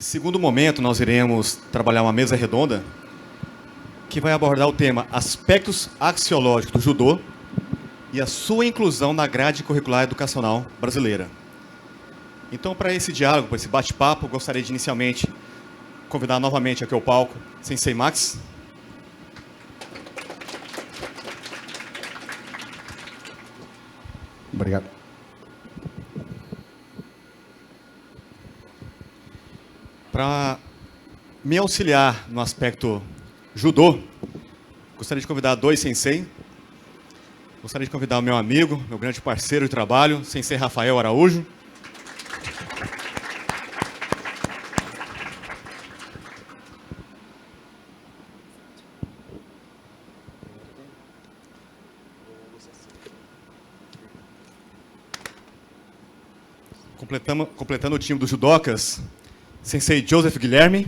Segundo momento, nós iremos trabalhar uma mesa redonda que vai abordar o tema aspectos axiológicos do judô e a sua inclusão na grade curricular educacional brasileira. Então, para esse diálogo, para esse bate-papo, gostaria de inicialmente convidar novamente aqui ao palco Sensei Max. Obrigado. Para me auxiliar no aspecto judô, gostaria de convidar dois sensei. Gostaria de convidar o meu amigo, meu grande parceiro de trabalho, Sensei Rafael Araújo. Completando o time dos judocas, Sensei Joseph Guilherme.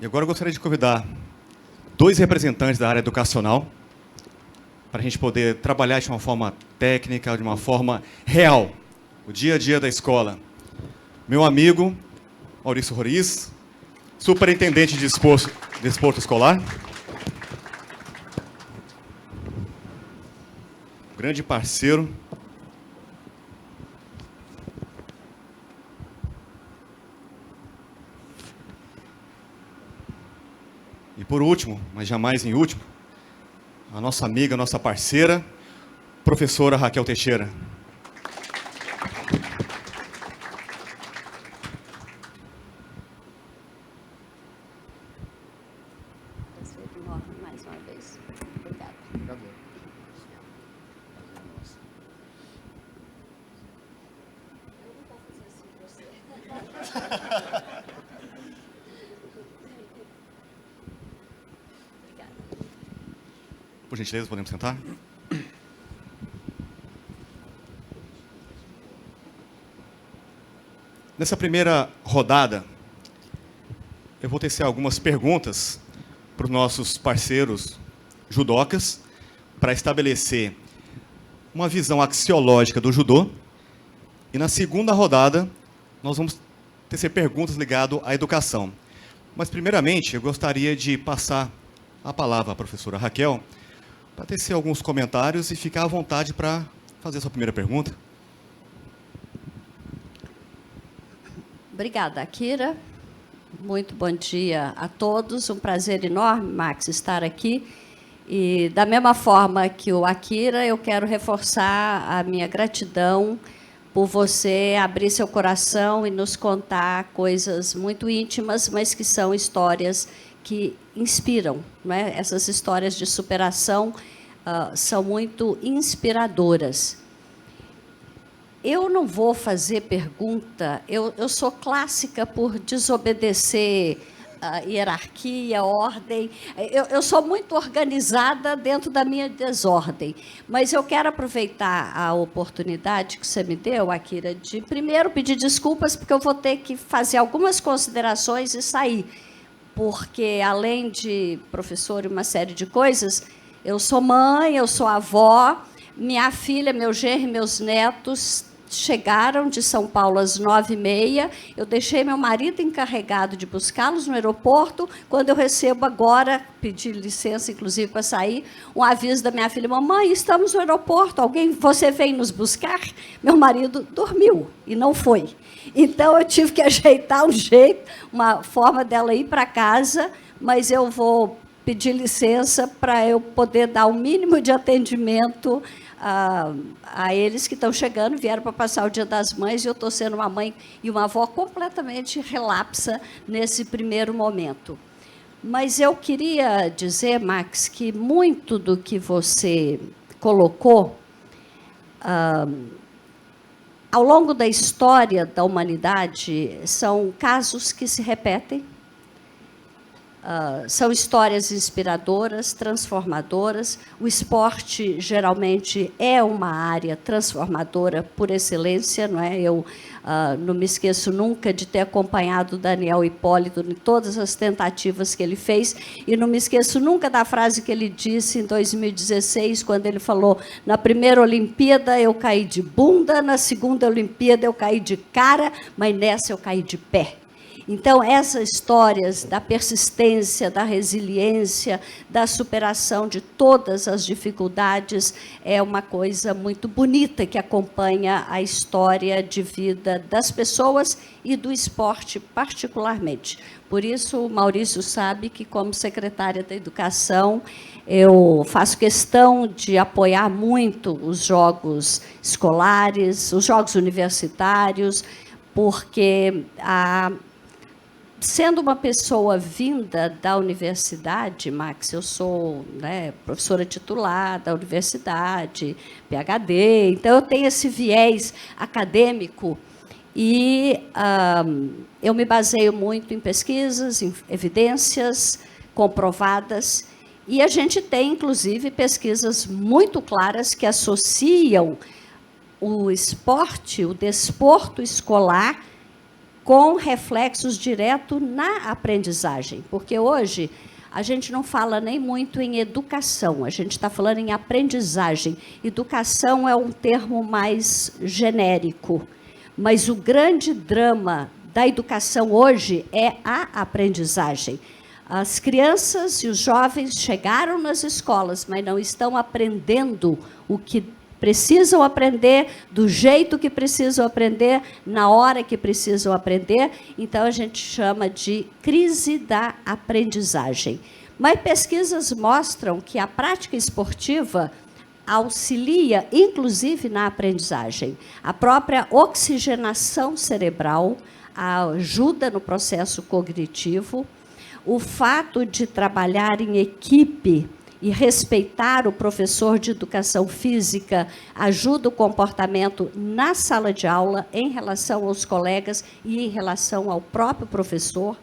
E agora eu gostaria de convidar dois representantes da área educacional para a gente poder trabalhar de uma forma técnica, de uma forma real, o dia a dia da escola. Meu amigo, Maurício Roriz, superintendente de desporto escolar. Grande parceiro. E por último, mas jamais em último, a nossa amiga, a nossa parceira, professora Raquel Teixeira. Mais uma vez. Obrigada. Eu não vou fazer assim com você. Obrigada. Por gentileza, podemos sentar? Nessa primeira rodada, eu vou tecer algumas perguntas para os nossos parceiros judocas, para estabelecer uma visão axiológica do judô. E na segunda rodada, nós vamos tecer perguntas ligadas à educação. Mas, primeiramente, eu gostaria de passar a palavra à professora Raquel, para tecer alguns comentários e ficar à vontade para fazer a sua primeira pergunta. Obrigada, Akira. Muito bom dia a todos. Um prazer enorme, Max, estar aqui. E, da mesma forma que o Akira, eu quero reforçar a minha gratidão por você abrir seu coração e nos contar coisas muito íntimas, mas que são histórias que inspiram, não é? Essas histórias de superação são muito inspiradoras. Eu não vou fazer pergunta, eu sou clássica por desobedecer a hierarquia, ordem. Eu sou muito organizada dentro da minha desordem, mas eu quero aproveitar a oportunidade que você me deu, Akira, de primeiro pedir desculpas, porque eu vou ter que fazer algumas considerações e sair, porque, além de professor e uma série de coisas, eu sou mãe, eu sou avó, minha filha, meu genro e meus netos chegaram de São Paulo às 9h30. Eu deixei meu marido encarregado de buscá-los no aeroporto. Quando eu recebo agora, pedi licença, inclusive, para sair, um aviso da minha filha: mamãe, estamos no aeroporto, você vem nos buscar? Meu marido dormiu e não foi. Então, eu tive que ajeitar um jeito, uma forma dela ir para casa, mas eu vou pedir licença para eu poder dar o mínimo de atendimento a eles que estão chegando, vieram para passar o Dia das Mães, e eu estou sendo uma mãe e uma avó completamente relapsa nesse primeiro momento. Mas eu queria dizer, Max, que muito do que você colocou, ao longo da história da humanidade, são casos que se repetem, são histórias inspiradoras, transformadoras. O esporte, geralmente, é uma área transformadora por excelência, não é? Não me esqueço nunca de ter acompanhado o Daniel Hipólito em todas as tentativas que ele fez, e não me esqueço nunca da frase que ele disse em 2016, quando ele falou: na primeira Olimpíada eu caí de bunda, na segunda Olimpíada eu caí de cara, mas nessa eu caí de pé. Então, essas histórias da persistência, da resiliência, da superação de todas as dificuldades é uma coisa muito bonita que acompanha a história de vida das pessoas e do esporte, particularmente. Por isso, o Maurício sabe que, como secretária da Educação, eu faço questão de apoiar muito os jogos escolares, os jogos universitários, porque sendo uma pessoa vinda da universidade, Max, eu sou, né, professora titular da universidade, PhD, então eu tenho esse viés acadêmico e eu me baseio muito em pesquisas, em evidências comprovadas, e a gente tem, inclusive, pesquisas muito claras que associam o esporte, o desporto escolar, com reflexos diretos na aprendizagem, porque hoje a gente não fala nem muito em educação, a gente está falando em aprendizagem. Educação é um termo mais genérico, mas o grande drama da educação hoje é a aprendizagem. As crianças e os jovens chegaram nas escolas, mas não estão aprendendo o que precisam aprender, do jeito que precisam aprender, na hora que precisam aprender. Então, a gente chama de crise da aprendizagem. Mas pesquisas mostram que a prática esportiva auxilia, inclusive, na aprendizagem. A própria oxigenação cerebral ajuda no processo cognitivo. O fato de trabalhar em equipe e respeitar o professor de educação física ajuda o comportamento na sala de aula em relação aos colegas e em relação ao próprio professor.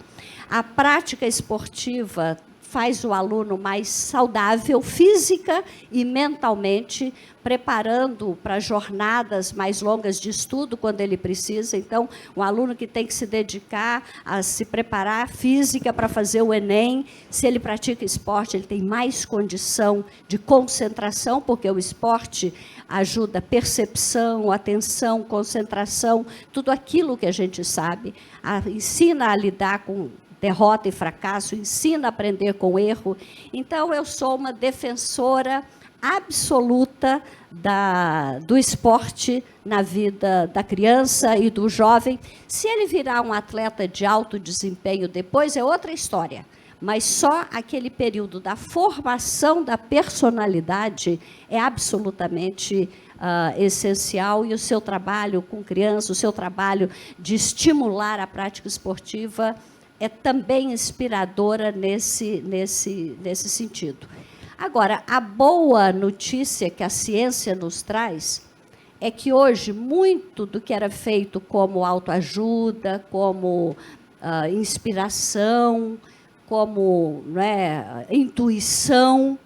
A prática esportiva faz o aluno mais saudável física e mentalmente, preparando para jornadas mais longas de estudo quando ele precisa. Então, um aluno que tem que se dedicar a se preparar física para fazer o Enem, se ele pratica esporte, ele tem mais condição de concentração, porque o esporte ajuda percepção, atenção, concentração, tudo aquilo que a gente sabe, ensina a lidar com derrota e fracasso, ensina a aprender com erro. Então, eu sou uma defensora absoluta do esporte na vida da criança e do jovem. Se ele virar um atleta de alto desempenho depois, é outra história. Mas só aquele período da formação da personalidade é absolutamente essencial, e o seu trabalho com criança, o seu trabalho de estimular a prática esportiva é também inspiradora nesse sentido. Agora, a boa notícia que a ciência nos traz é que hoje muito do que era feito como autoajuda, como inspiração, como, né, intuição,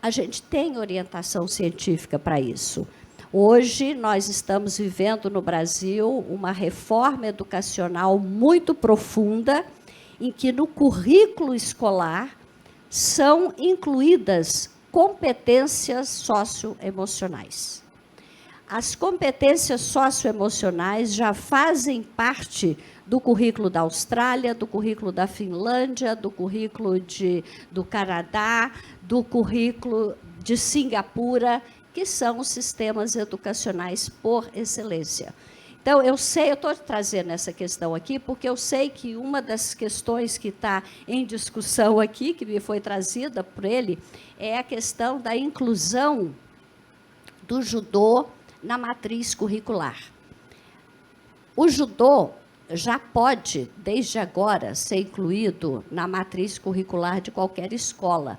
a gente tem orientação científica para isso. Hoje, nós estamos vivendo no Brasil uma reforma educacional muito profunda, em que no currículo escolar são incluídas competências socioemocionais. As competências socioemocionais já fazem parte do currículo da Austrália, do currículo da Finlândia, do currículo do Canadá, do currículo de Singapura, que são os sistemas educacionais por excelência. Então, eu estou trazendo essa questão aqui, porque eu sei que uma das questões que está em discussão aqui, que me foi trazida por ele, é a questão da inclusão do judô na matriz curricular. O judô já pode, desde agora, ser incluído na matriz curricular de qualquer escola.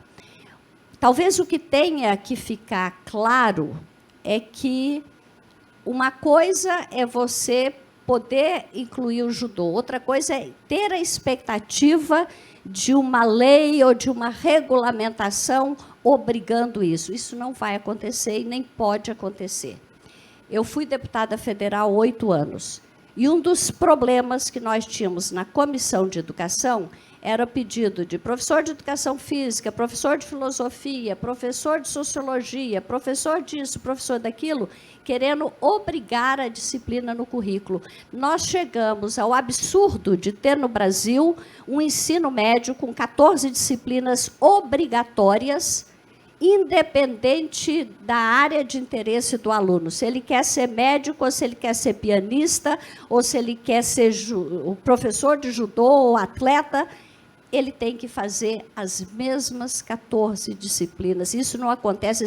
Talvez o que tenha que ficar claro é que uma coisa é você poder incluir o judô, outra coisa é ter a expectativa de uma lei ou de uma regulamentação obrigando isso. Isso não vai acontecer e nem pode acontecer. Eu fui deputada federal há 8 anos. E um dos problemas que nós tínhamos na Comissão de Educação era o pedido de professor de educação física, professor de filosofia, professor de sociologia, professor disso, professor daquilo, querendo obrigar a disciplina no currículo. Nós chegamos ao absurdo de ter no Brasil um ensino médio com 14 disciplinas obrigatórias, independente da área de interesse do aluno. Se ele quer ser médico, ou se ele quer ser pianista, ou se ele quer ser o professor de judô ou atleta, ele tem que fazer as mesmas 14 disciplinas. Isso não acontece,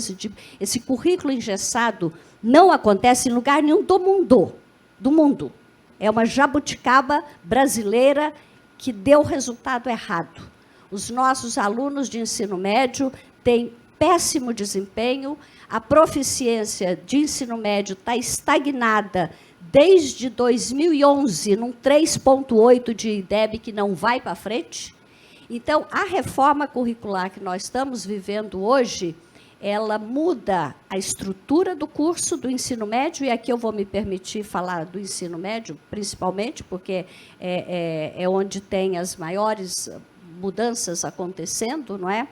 esse currículo engessado não acontece em lugar nenhum do mundo. É uma jabuticaba brasileira que deu resultado errado. Os nossos alunos de ensino médio têm péssimo desempenho, a proficiência de ensino médio está estagnada desde 2011, num 3,8 de IDEB que não vai para frente. Então, a reforma curricular que nós estamos vivendo hoje, ela muda a estrutura do curso do ensino médio, e aqui eu vou me permitir falar do ensino médio, principalmente, porque é onde tem as maiores mudanças acontecendo, não é?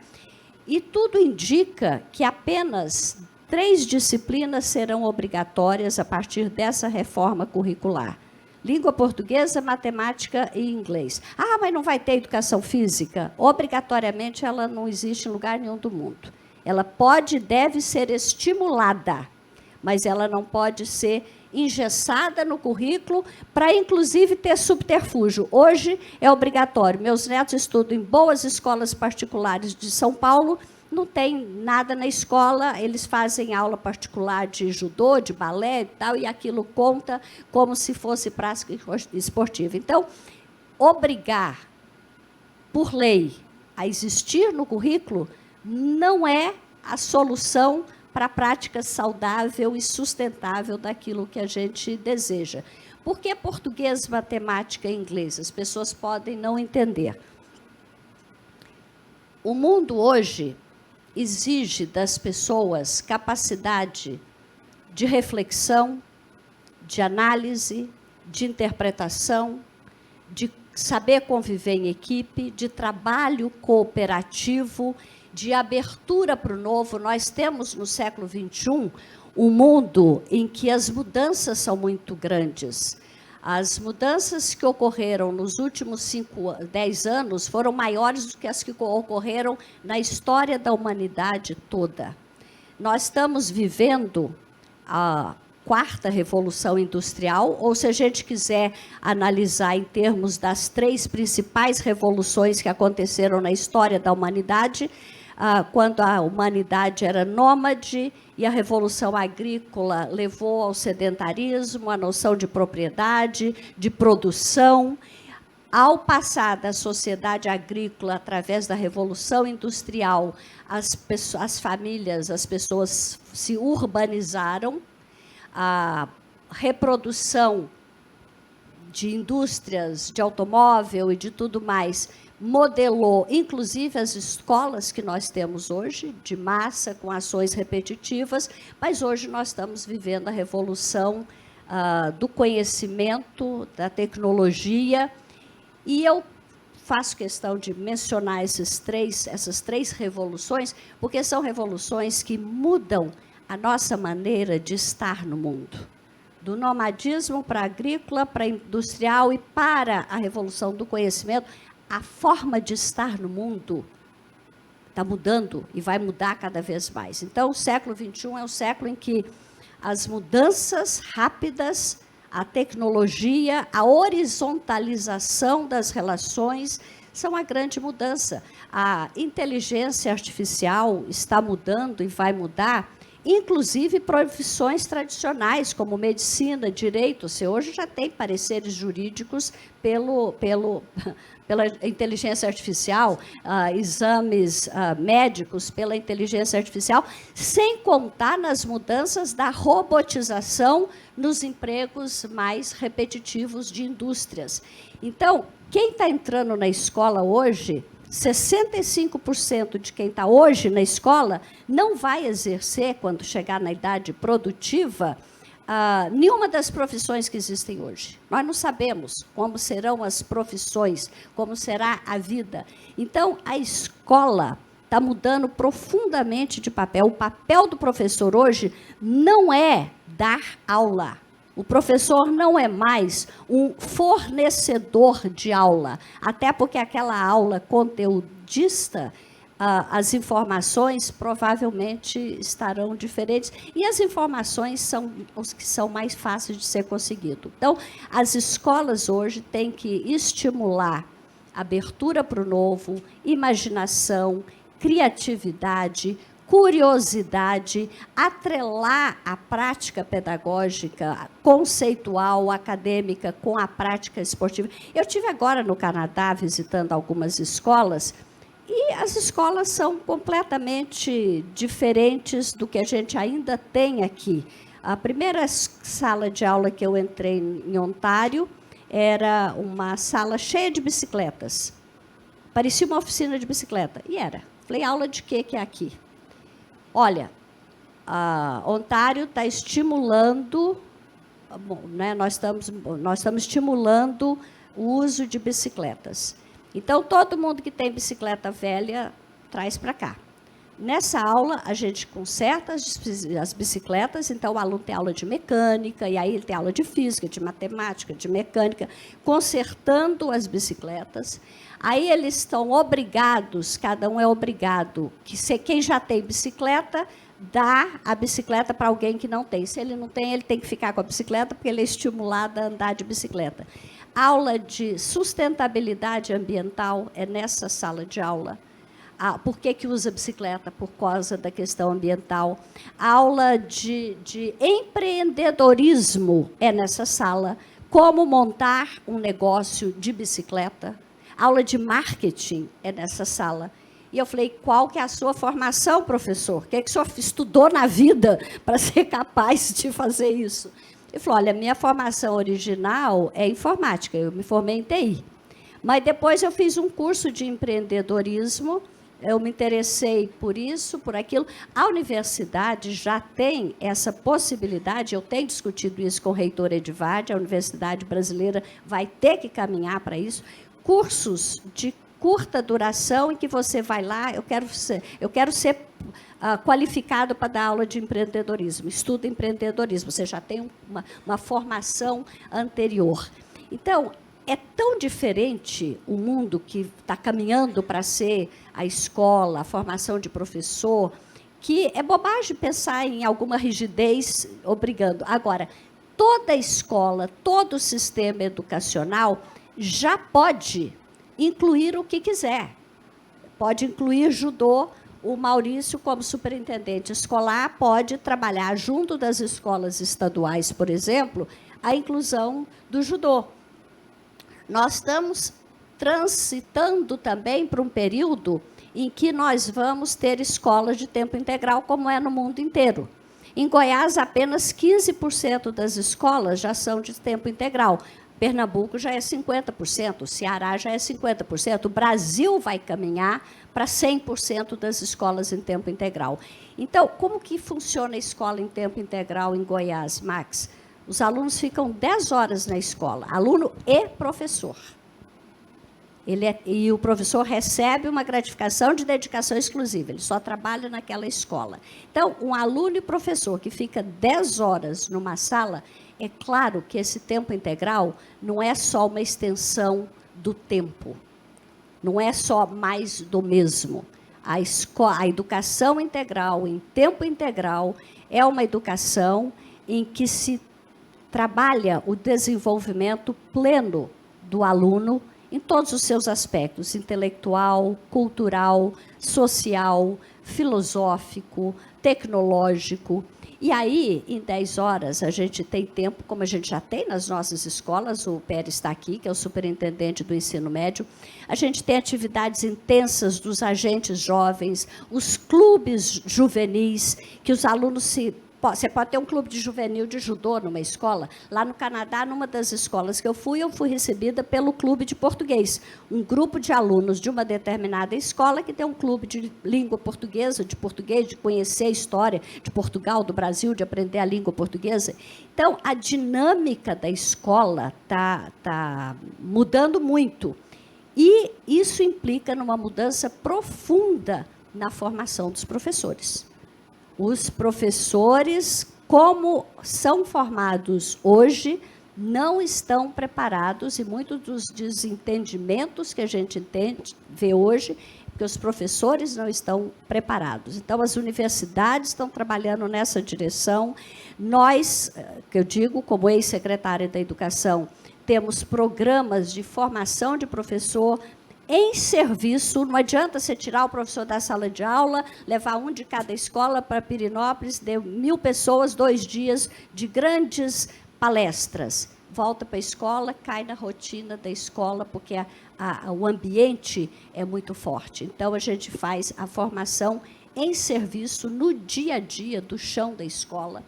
E tudo indica que apenas 3 disciplinas serão obrigatórias a partir dessa reforma curricular. Língua portuguesa, matemática e inglês. Ah, mas não vai ter educação física? Obrigatoriamente, ela não existe em lugar nenhum do mundo. Ela pode e deve ser estimulada, mas ela não pode ser engessada no currículo para, inclusive, ter subterfúgio. Hoje é obrigatório. Meus netos estudam em boas escolas particulares de São Paulo, não tem nada na escola, eles fazem aula particular de judô, de balé e tal, e aquilo conta como se fosse prática esportiva. Então, obrigar, por lei, a existir no currículo não é a solução para a prática saudável e sustentável daquilo que a gente deseja. Por que português, matemática e inglês? As pessoas podem não entender. O mundo hoje exige das pessoas capacidade de reflexão, de análise, de interpretação, de saber conviver em equipe, de trabalho cooperativo, de abertura para o novo. Nós temos, no século XXI, um mundo em que as mudanças são muito grandes. As mudanças que ocorreram nos últimos 10 anos foram maiores do que as que ocorreram na história da humanidade toda. Nós estamos vivendo a 4ª Revolução Industrial, ou se a gente quiser analisar em termos das 3 principais revoluções que aconteceram na história da humanidade, quando a humanidade era nômade e a Revolução Agrícola levou ao sedentarismo, a noção de propriedade, de produção. Ao passar da sociedade agrícola, através da Revolução Industrial, as famílias, as pessoas se urbanizaram, a reprodução de indústrias, de automóvel e de tudo mais, modelou, inclusive, as escolas que nós temos hoje, de massa, com ações repetitivas, mas hoje nós estamos vivendo a revolução do conhecimento, da tecnologia, e eu faço questão de mencionar essas três revoluções, porque são revoluções que mudam a nossa maneira de estar no mundo. Do nomadismo para a agrícola, para a industrial e para a revolução do conhecimento, a forma de estar no mundo está mudando e vai mudar cada vez mais. Então, o século XXI é um século em que as mudanças rápidas, a tecnologia, a horizontalização das relações são a grande mudança. A inteligência artificial está mudando e vai mudar, inclusive profissões tradicionais, como medicina, direito. Você hoje já tem pareceres jurídicos pela inteligência artificial, exames médicos pela inteligência artificial, sem contar nas mudanças da robotização nos empregos mais repetitivos de indústrias. Então, quem está entrando na escola hoje, 65% de quem está hoje na escola não vai exercer, quando chegar na idade produtiva, nenhuma das profissões que existem hoje. Nós não sabemos como serão as profissões, como será a vida. Então, a escola está mudando profundamente de papel. O papel do professor hoje não é dar aula. O professor não é mais um fornecedor de aula, até porque aquela aula conteudista, as informações provavelmente estarão diferentes, e as informações são os que são mais fáceis de ser conseguido. Então, as escolas hoje têm que estimular abertura para o novo, imaginação, criatividade, curiosidade, atrelar a prática pedagógica, conceitual, acadêmica, com a prática esportiva. Eu estive agora no Canadá visitando algumas escolas, e as escolas são completamente diferentes do que a gente ainda tem aqui. A primeira sala de aula que eu entrei em Ontário era uma sala cheia de bicicletas. Parecia uma oficina de bicicleta. E era. Falei, aula de quê que é aqui? Olha, Ontário está estimulando, né, nós estamos estimulando o uso de bicicletas. Então, todo mundo que tem bicicleta velha, traz para cá. Nessa aula, a gente conserta as bicicletas, então o aluno tem aula de mecânica, e aí ele tem aula de física, de matemática, de mecânica, consertando as bicicletas. Aí eles estão obrigados, cada um é obrigado, que quem já tem bicicleta, dá a bicicleta para alguém que não tem. Se ele não tem, ele tem que ficar com a bicicleta, porque ele é estimulado a andar de bicicleta. Aula de sustentabilidade ambiental é nessa sala de aula. Por que usa bicicleta? Por causa da questão ambiental. Aula de empreendedorismo é nessa sala. Como montar um negócio de bicicleta. Aula de marketing é nessa sala. E eu falei, qual que é a sua formação, professor? O que o senhor estudou na vida para ser capaz de fazer isso? Ele falou, olha, minha formação original é informática, eu me formei em TI. Mas depois eu fiz um curso de empreendedorismo, eu me interessei por isso, por aquilo. A universidade já tem essa possibilidade, eu tenho discutido isso com o reitor Edvard, a Universidade Brasileira vai ter que caminhar para isso, cursos de curta duração em que você vai lá, eu quero ser qualificado para dar aula de empreendedorismo, estuda empreendedorismo, você já tem uma formação anterior. Então, é tão diferente o mundo que está caminhando para ser a escola, a formação de professor, que é bobagem pensar em alguma rigidez obrigando. Agora, toda escola, todo o sistema educacional já pode incluir o que quiser. Pode incluir judô. O Maurício, como superintendente escolar, pode trabalhar junto das escolas estaduais, por exemplo, a inclusão do judô. Nós estamos transitando também para um período em que nós vamos ter escolas de tempo integral, como é no mundo inteiro. Em Goiás, apenas 15% das escolas já são de tempo integral. Pernambuco já é 50%, o Ceará já é 50%, o Brasil vai caminhar para 100% das escolas em tempo integral. Então, como que funciona a escola em tempo integral em Goiás, Max? Os alunos ficam 10 horas na escola, aluno e professor. E o professor recebe uma gratificação de dedicação exclusiva, ele só trabalha naquela escola. Então, um aluno e professor que fica 10 horas numa sala, é claro que esse tempo integral não é só uma extensão do tempo, não é só mais do mesmo. A educação integral, em tempo integral, é uma educação em que se trabalha o desenvolvimento pleno do aluno em todos os seus aspectos, intelectual, cultural, social, filosófico, tecnológico. E aí, em 10 horas, a gente tem tempo, como a gente já tem nas nossas escolas, o Pérez está aqui, que é o superintendente do ensino médio, a gente tem atividades intensas dos agentes jovens, os clubes juvenis, que os alunos se você pode ter um clube de juvenil de judô numa escola. Lá no Canadá, numa das escolas que eu fui recebida pelo clube de português. Um grupo de alunos de uma determinada escola que tem um clube de língua portuguesa, de português, de conhecer a história de Portugal, do Brasil, de aprender a língua portuguesa. Então, a dinâmica da escola tá mudando muito. E isso implica numa mudança profunda na formação dos professores. Os professores, como são formados hoje, não estão preparados, e muitos dos desentendimentos que a gente vê hoje, porque os professores não estão preparados. Então, as universidades estão trabalhando nessa direção. Nós, que eu digo, como ex-secretária da Educação, temos programas de formação de professor em serviço. Não adianta você tirar o professor da sala de aula, levar um de cada escola para Pirenópolis, deu 1.000 pessoas, 2 dias de grandes palestras. Volta para a escola, cai na rotina da escola, porque o ambiente é muito forte. Então, a gente faz a formação em serviço, no dia a dia, do chão da escola.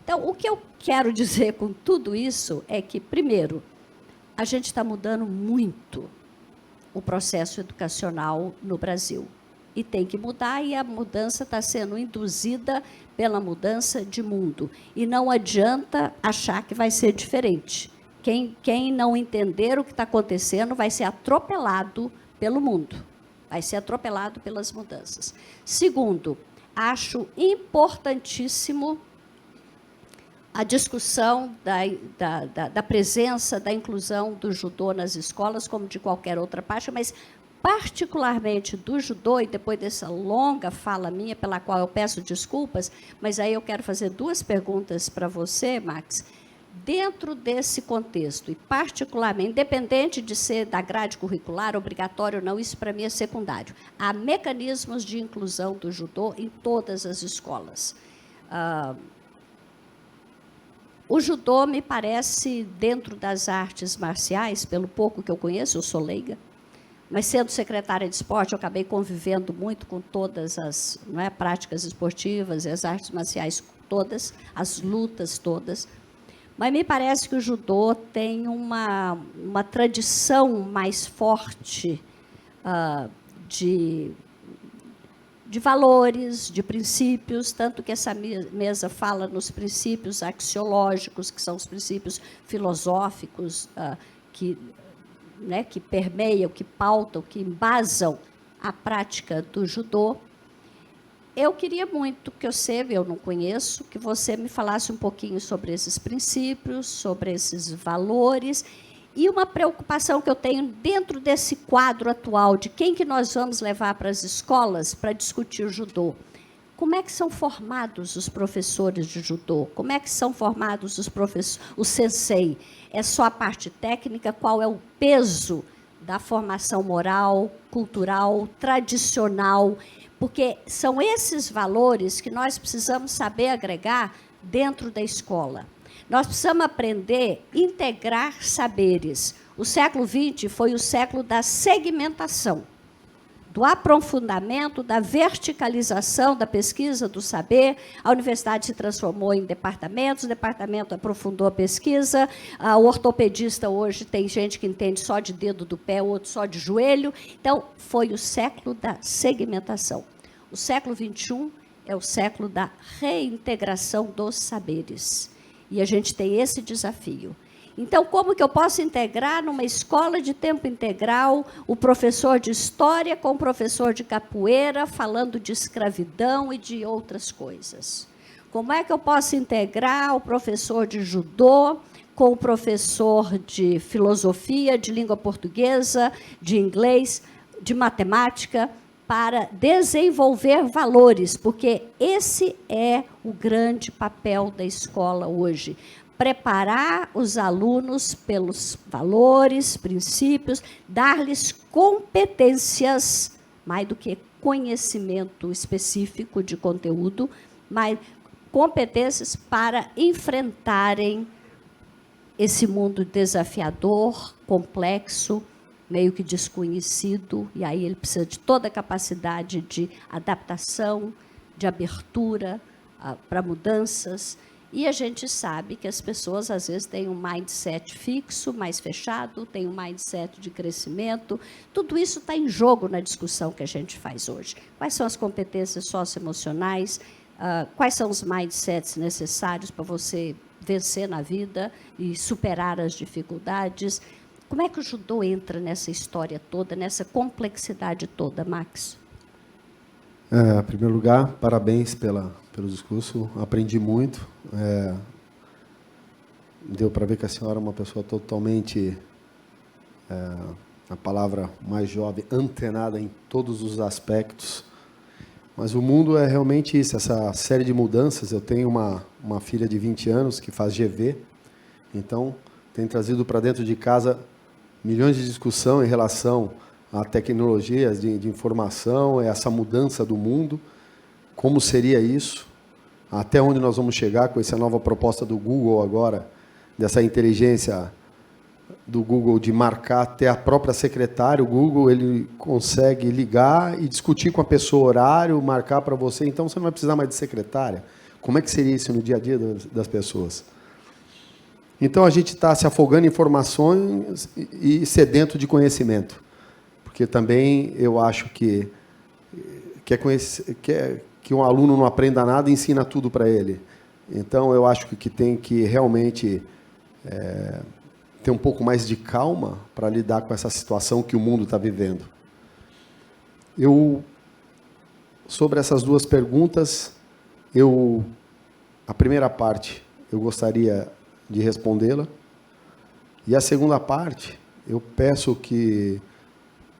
Então, o que eu quero dizer com tudo isso é que, primeiro, a gente está mudando muito o processo educacional no Brasil. E tem que mudar, e a mudança está sendo induzida pela mudança de mundo. E não adianta achar que vai ser diferente. Quem não entender o que está acontecendo vai ser atropelado pelo mundo, vai ser atropelado pelas mudanças. Segundo, acho importantíssimo a discussão da presença, da inclusão do judô nas escolas, como de qualquer outra parte, mas particularmente do judô, e depois dessa longa fala minha, pela qual eu peço desculpas, mas aí eu quero fazer 2 perguntas para você, Max. Dentro desse contexto, e particularmente, independente de ser da grade curricular, obrigatório ou não, isso para mim é secundário. Há mecanismos de inclusão do judô em todas as escolas. O judô me parece, dentro das artes marciais, pelo pouco que eu conheço, eu sou leiga, mas sendo secretária de esporte, eu acabei convivendo muito com todas as práticas esportivas e as artes marciais todas, as lutas todas. Mas me parece que o judô tem uma tradição mais forte de valores, de princípios, tanto que essa mesa fala nos princípios axiológicos, que são os princípios filosóficos que permeiam, que pautam, que embasam a prática do judô. Eu queria muito que eu não conheço, que você me falasse um pouquinho sobre esses princípios, sobre esses valores, e uma preocupação que eu tenho dentro desse quadro atual de quem que nós vamos levar para as escolas para discutir o judô. Como é que são formados os professores de judô? Como é que são formados o sensei? É só a parte técnica? Qual é o peso da formação moral, cultural, tradicional? Porque são esses valores que nós precisamos saber agregar dentro da escola. Nós precisamos aprender a integrar saberes. O século XX foi o século da segmentação, do aprofundamento, da verticalização da pesquisa, do saber. A universidade se transformou em departamentos, o departamento aprofundou a pesquisa, o ortopedista hoje tem gente que entende só de dedo do pé, outro só de joelho. Então, foi o século da segmentação. O século XXI é o século da reintegração dos saberes. E a gente tem esse desafio. Então, como que eu posso integrar numa escola de tempo integral o professor de história com o professor de capoeira, falando de escravidão e de outras coisas? Como é que eu posso integrar o professor de judô com o professor de filosofia, de língua portuguesa, de inglês, de matemática, para desenvolver valores? Porque esse é o grande papel da escola hoje. Preparar os alunos pelos valores, princípios, dar-lhes competências, mais do que conhecimento específico de conteúdo, mas competências para enfrentarem esse mundo desafiador, complexo, meio que desconhecido, e aí ele precisa de toda a capacidade de adaptação, de abertura, para mudanças. E a gente sabe que as pessoas, às vezes, têm um mindset fixo, mais fechado, têm um mindset de crescimento. Tudo isso está em jogo na discussão que a gente faz hoje. Quais são as competências socioemocionais? Quais são os mindsets necessários para você vencer na vida e superar as dificuldades? Como é que o judô entra nessa história toda, nessa complexidade toda, Max? Em primeiro lugar, parabéns pelo discurso. Aprendi muito. Deu para ver que a senhora é uma pessoa totalmente, a palavra mais jovem, antenada em todos os aspectos. Mas o mundo é realmente isso, essa série de mudanças. Eu tenho uma filha de 20 anos que faz GV, então tem trazido para dentro de casa milhões de discussão em relação a tecnologias de informação, essa mudança do mundo, como seria isso, até onde nós vamos chegar com essa nova proposta do Google agora, dessa inteligência do Google de marcar até a própria secretária. O Google ele consegue ligar e discutir com a pessoa horário, marcar para você, então você não vai precisar mais de secretária. Como é que seria isso no dia a dia das pessoas? Então a gente está se afogando em informações e sedento de conhecimento. Porque também eu acho que um aluno não aprenda nada e ensina tudo para ele. Então, eu acho que tem que realmente ter um pouco mais de calma para lidar com essa situação que o mundo está vivendo. Sobre essas duas perguntas, a primeira parte eu gostaria de respondê-la, e a segunda parte eu peço que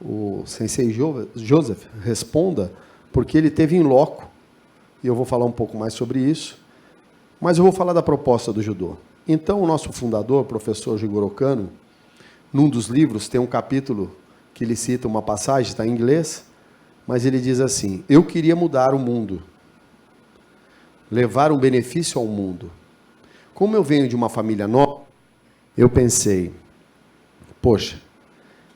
o Sensei Joseph responda, porque ele teve em loco, e eu vou falar um pouco mais sobre isso, mas eu vou falar da proposta do judô. Então, o nosso fundador, o professor Jigoro Kano, num dos livros, tem um capítulo que ele cita uma passagem, está em inglês, mas ele diz assim: eu queria mudar o mundo, levar um benefício ao mundo. Como eu venho de uma família nova, eu pensei, poxa,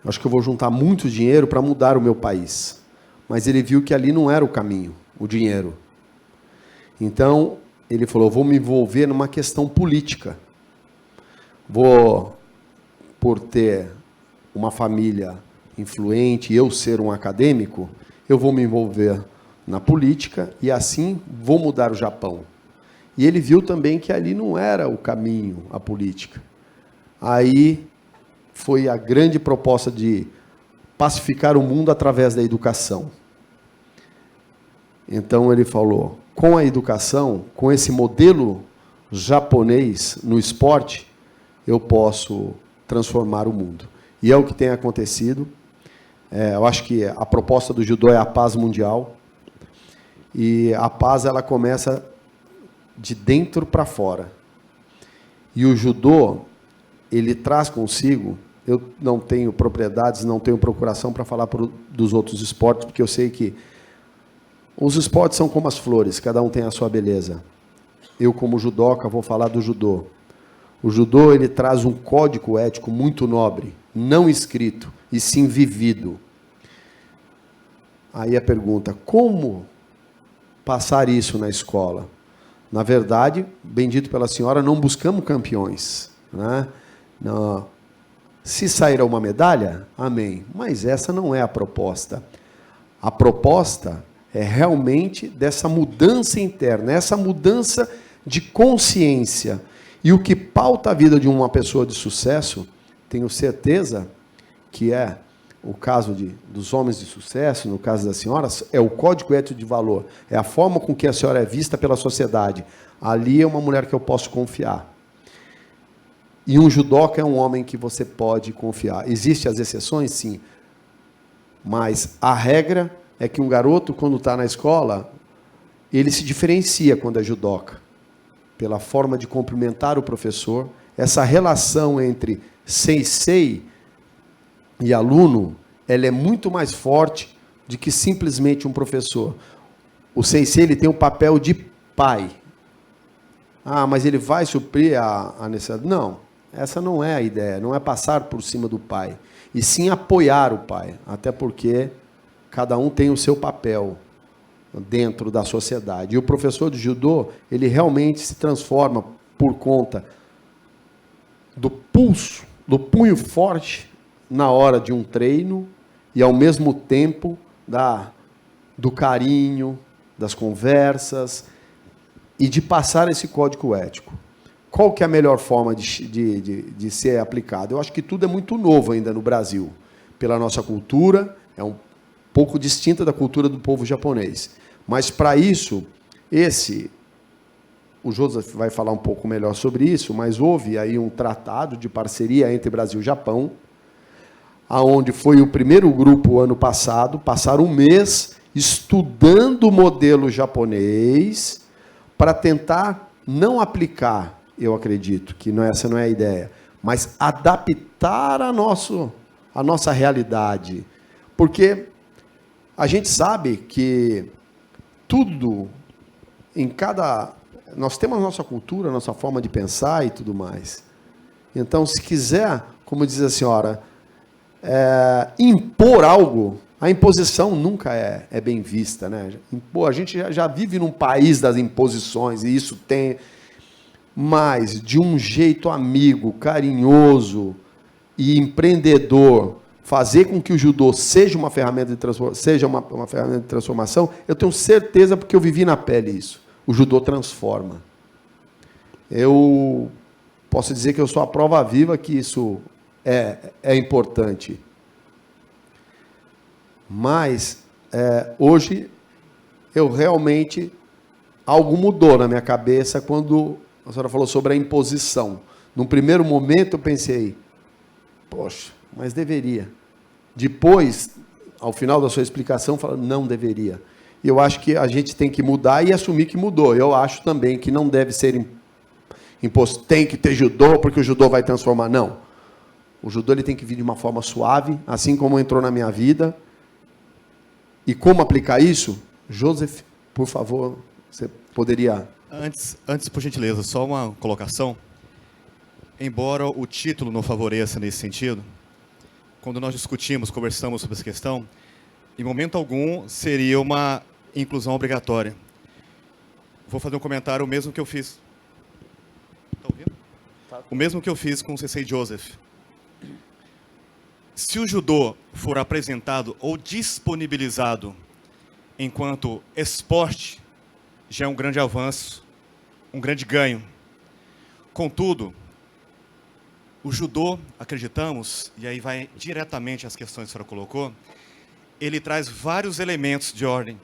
acho que eu vou juntar muito dinheiro para mudar o meu país. Mas ele viu que ali não era o caminho, o dinheiro. Então, ele falou, vou me envolver numa questão política. Por ter uma família influente e eu ser um acadêmico, eu vou me envolver na política e assim vou mudar o Japão. E ele viu também que ali não era o caminho, a política. Aí foi a grande proposta de pacificar o mundo através da educação. Então ele falou, com a educação, com esse modelo japonês no esporte, eu posso transformar o mundo. E é o que tem acontecido. Eu acho que a proposta do judô é a paz mundial. E a paz ela começa de dentro para fora. E o judô, ele traz consigo, eu não tenho propriedades, não tenho procuração para falar dos outros esportes, porque eu sei que os esportes são como as flores, cada um tem a sua beleza. Eu, como judoca, vou falar do judô. O judô ele traz um código ético muito nobre, não escrito, e sim vivido. Aí a pergunta, como passar isso na escola? Na verdade, bendito pela senhora, não buscamos campeões, né? Não. Se sair uma medalha, amém. Mas essa não é a proposta. A proposta é realmente dessa mudança interna, essa mudança de consciência. E o que pauta a vida de uma pessoa de sucesso, tenho certeza que é o caso dos homens de sucesso, no caso das senhoras, é o código ético de valor. É a forma com que a senhora é vista pela sociedade. Ali é uma mulher que eu posso confiar. E um judoca é um homem que você pode confiar. Existem as exceções? Sim. Mas a regra é que um garoto, quando está na escola, ele se diferencia quando é judoca. Pela forma de cumprimentar o professor. Essa relação entre sensei e aluno, ela é muito mais forte do que simplesmente um professor. O sensei ele tem um papel de pai. Ah, mas ele vai suprir a necessidade. Não, essa não é a ideia, não é passar por cima do pai, e sim apoiar o pai, até porque cada um tem o seu papel. dentro da sociedade. E o professor de judô, ele realmente se transforma por conta do pulso, do punho forte na hora de um treino e, ao mesmo tempo, do carinho, das conversas e de passar esse código ético. Qual que é a melhor forma de ser aplicado? Eu acho que tudo é muito novo ainda no Brasil. Pela nossa cultura, é um pouco distinta da cultura do povo japonês. Mas, para isso, o Joseph vai falar um pouco melhor sobre isso, mas houve aí um tratado de parceria entre Brasil e Japão, aonde foi o primeiro grupo ano passado, passaram um mês estudando o modelo japonês para tentar não aplicar, eu acredito que essa não é a ideia, mas adaptar a nossa realidade. Porque a gente sabe que tudo, nós temos a nossa cultura, a nossa forma de pensar e tudo mais. Então, se quiser, como diz a senhora, impor algo, a imposição nunca é bem vista, né? A gente já vive num país das imposições, e isso tem... Mas, de um jeito amigo, carinhoso e empreendedor, fazer com que o judô seja uma ferramenta de transformação, eu tenho certeza, porque eu vivi na pele isso. O judô transforma. Eu posso dizer que eu sou a prova viva que isso é importante. Mas, hoje, eu realmente... Algo mudou na minha cabeça quando a senhora falou sobre a imposição. Num primeiro momento, eu pensei, poxa, mas deveria. Depois, ao final da sua explicação, falou, não deveria. E eu acho que a gente tem que mudar e assumir que mudou. Eu acho também que não deve ser imposto, tem que ter judô, porque o judô vai transformar. Não. O judô ele tem que vir de uma forma suave, assim como entrou na minha vida. E como aplicar isso? Joseph, por favor, você poderia... Antes, por gentileza, só uma colocação. Embora o título não favoreça nesse sentido, quando nós discutimos, conversamos sobre essa questão, em momento algum seria uma inclusão obrigatória. Vou fazer um comentário, o mesmo que eu fiz. Está ouvindo? O mesmo que eu fiz com o Sensei Joseph. Se o judô for apresentado ou disponibilizado enquanto esporte, já é um grande avanço, um grande ganho. Contudo, o judô, acreditamos, e aí vai diretamente às questões que a senhora colocou, ele traz vários elementos de ordem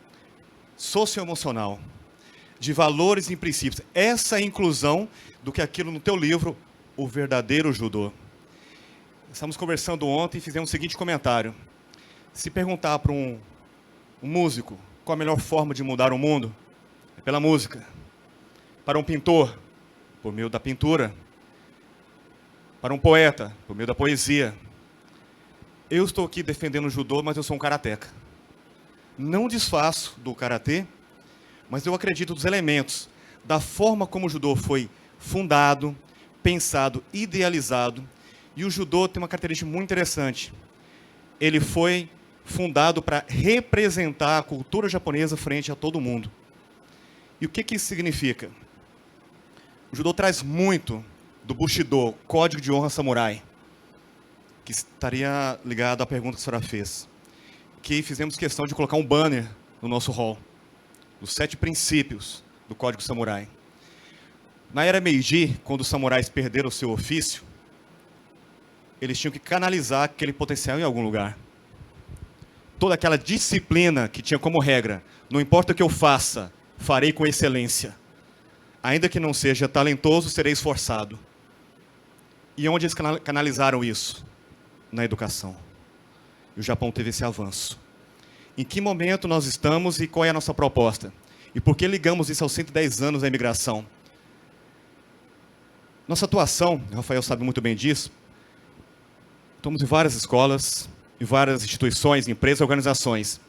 socioemocional, de valores e princípios. Essa é a inclusão do que aquilo no teu livro, O Verdadeiro Judô. Estamos conversando ontem e fizemos o seguinte comentário. Se perguntar para um músico qual a melhor forma de mudar o mundo, é pela música. Para um pintor, por meio da pintura. Para um poeta, por meio da poesia. Eu estou aqui defendendo o judô, mas eu sou um karateca. Não desfaço do karatê, mas eu acredito nos elementos, da forma como o judô foi fundado, pensado, idealizado. E o judô tem uma característica muito interessante. Ele foi fundado para representar a cultura japonesa frente a todo mundo. E o que isso significa? O judô traz muito do Bushido, Código de Honra Samurai, que estaria ligado à pergunta que a senhora fez. Que fizemos questão de colocar um banner no nosso hall, os 7 princípios do Código Samurai. Na era Meiji, quando os samurais perderam o seu ofício, eles tinham que canalizar aquele potencial em algum lugar. Toda aquela disciplina que tinha como regra, não importa o que eu faça, farei com excelência. Ainda que não seja talentoso, serei esforçado. E onde eles canalizaram isso? Na educação. E o Japão teve esse avanço. Em que momento nós estamos e qual é a nossa proposta? E por que ligamos isso aos 110 anos da imigração? Nossa atuação, o Rafael sabe muito bem disso, estamos em várias escolas, em várias instituições, empresas, organizações.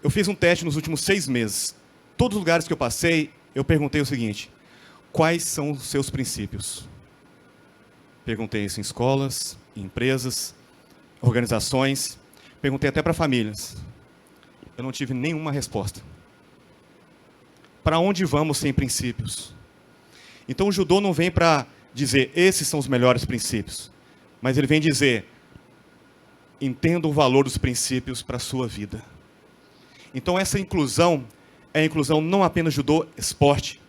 Eu fiz um teste nos últimos 6 meses. Todos os lugares que eu passei, eu perguntei o seguinte: quais são os seus princípios? Perguntei isso em escolas, em empresas, organizações, perguntei até para famílias. eu não tive nenhuma resposta. Para onde vamos sem princípios? Então o judô não vem para dizer, esses são os melhores princípios, mas ele vem dizer, entenda o valor dos princípios para a sua vida. Então essa inclusão é a inclusão não apenas judô esporte,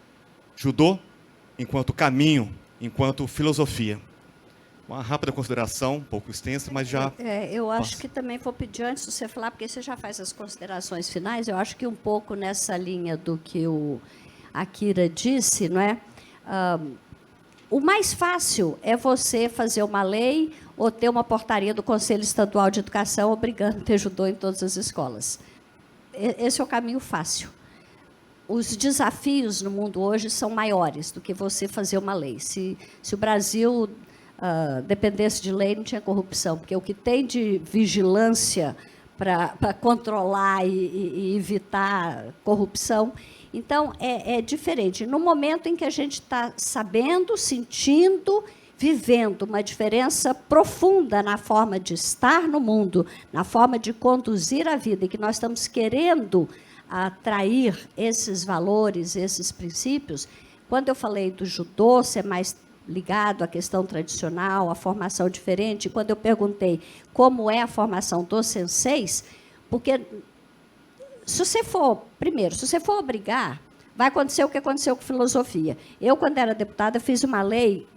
judô enquanto caminho, enquanto filosofia. Uma rápida consideração, um pouco extensa, mas já... eu acho que também vou pedir, antes de você falar, porque você já faz as considerações finais, eu acho que um pouco nessa linha do que o Akira disse, não é? O mais fácil é você fazer uma lei ou ter uma portaria do Conselho Estadual de Educação obrigando a ter judô em todas as escolas. Esse é o caminho fácil. Os desafios no mundo hoje são maiores do que você fazer uma lei. Se o Brasil dependesse de lei, não tinha corrupção, porque o que tem de vigilância para controlar e evitar corrupção. Então, é diferente. No momento em que a gente está sabendo, sentindo, vivendo uma diferença profunda na forma de estar no mundo, na forma de conduzir a vida, e que nós estamos querendo atrair esses valores, esses princípios, quando eu falei do judô ser mais ligado à questão tradicional, à formação diferente, quando eu perguntei como é a formação dos senseis, porque se você for obrigar, vai acontecer o que aconteceu com filosofia. Eu, quando era deputada, fiz uma lei,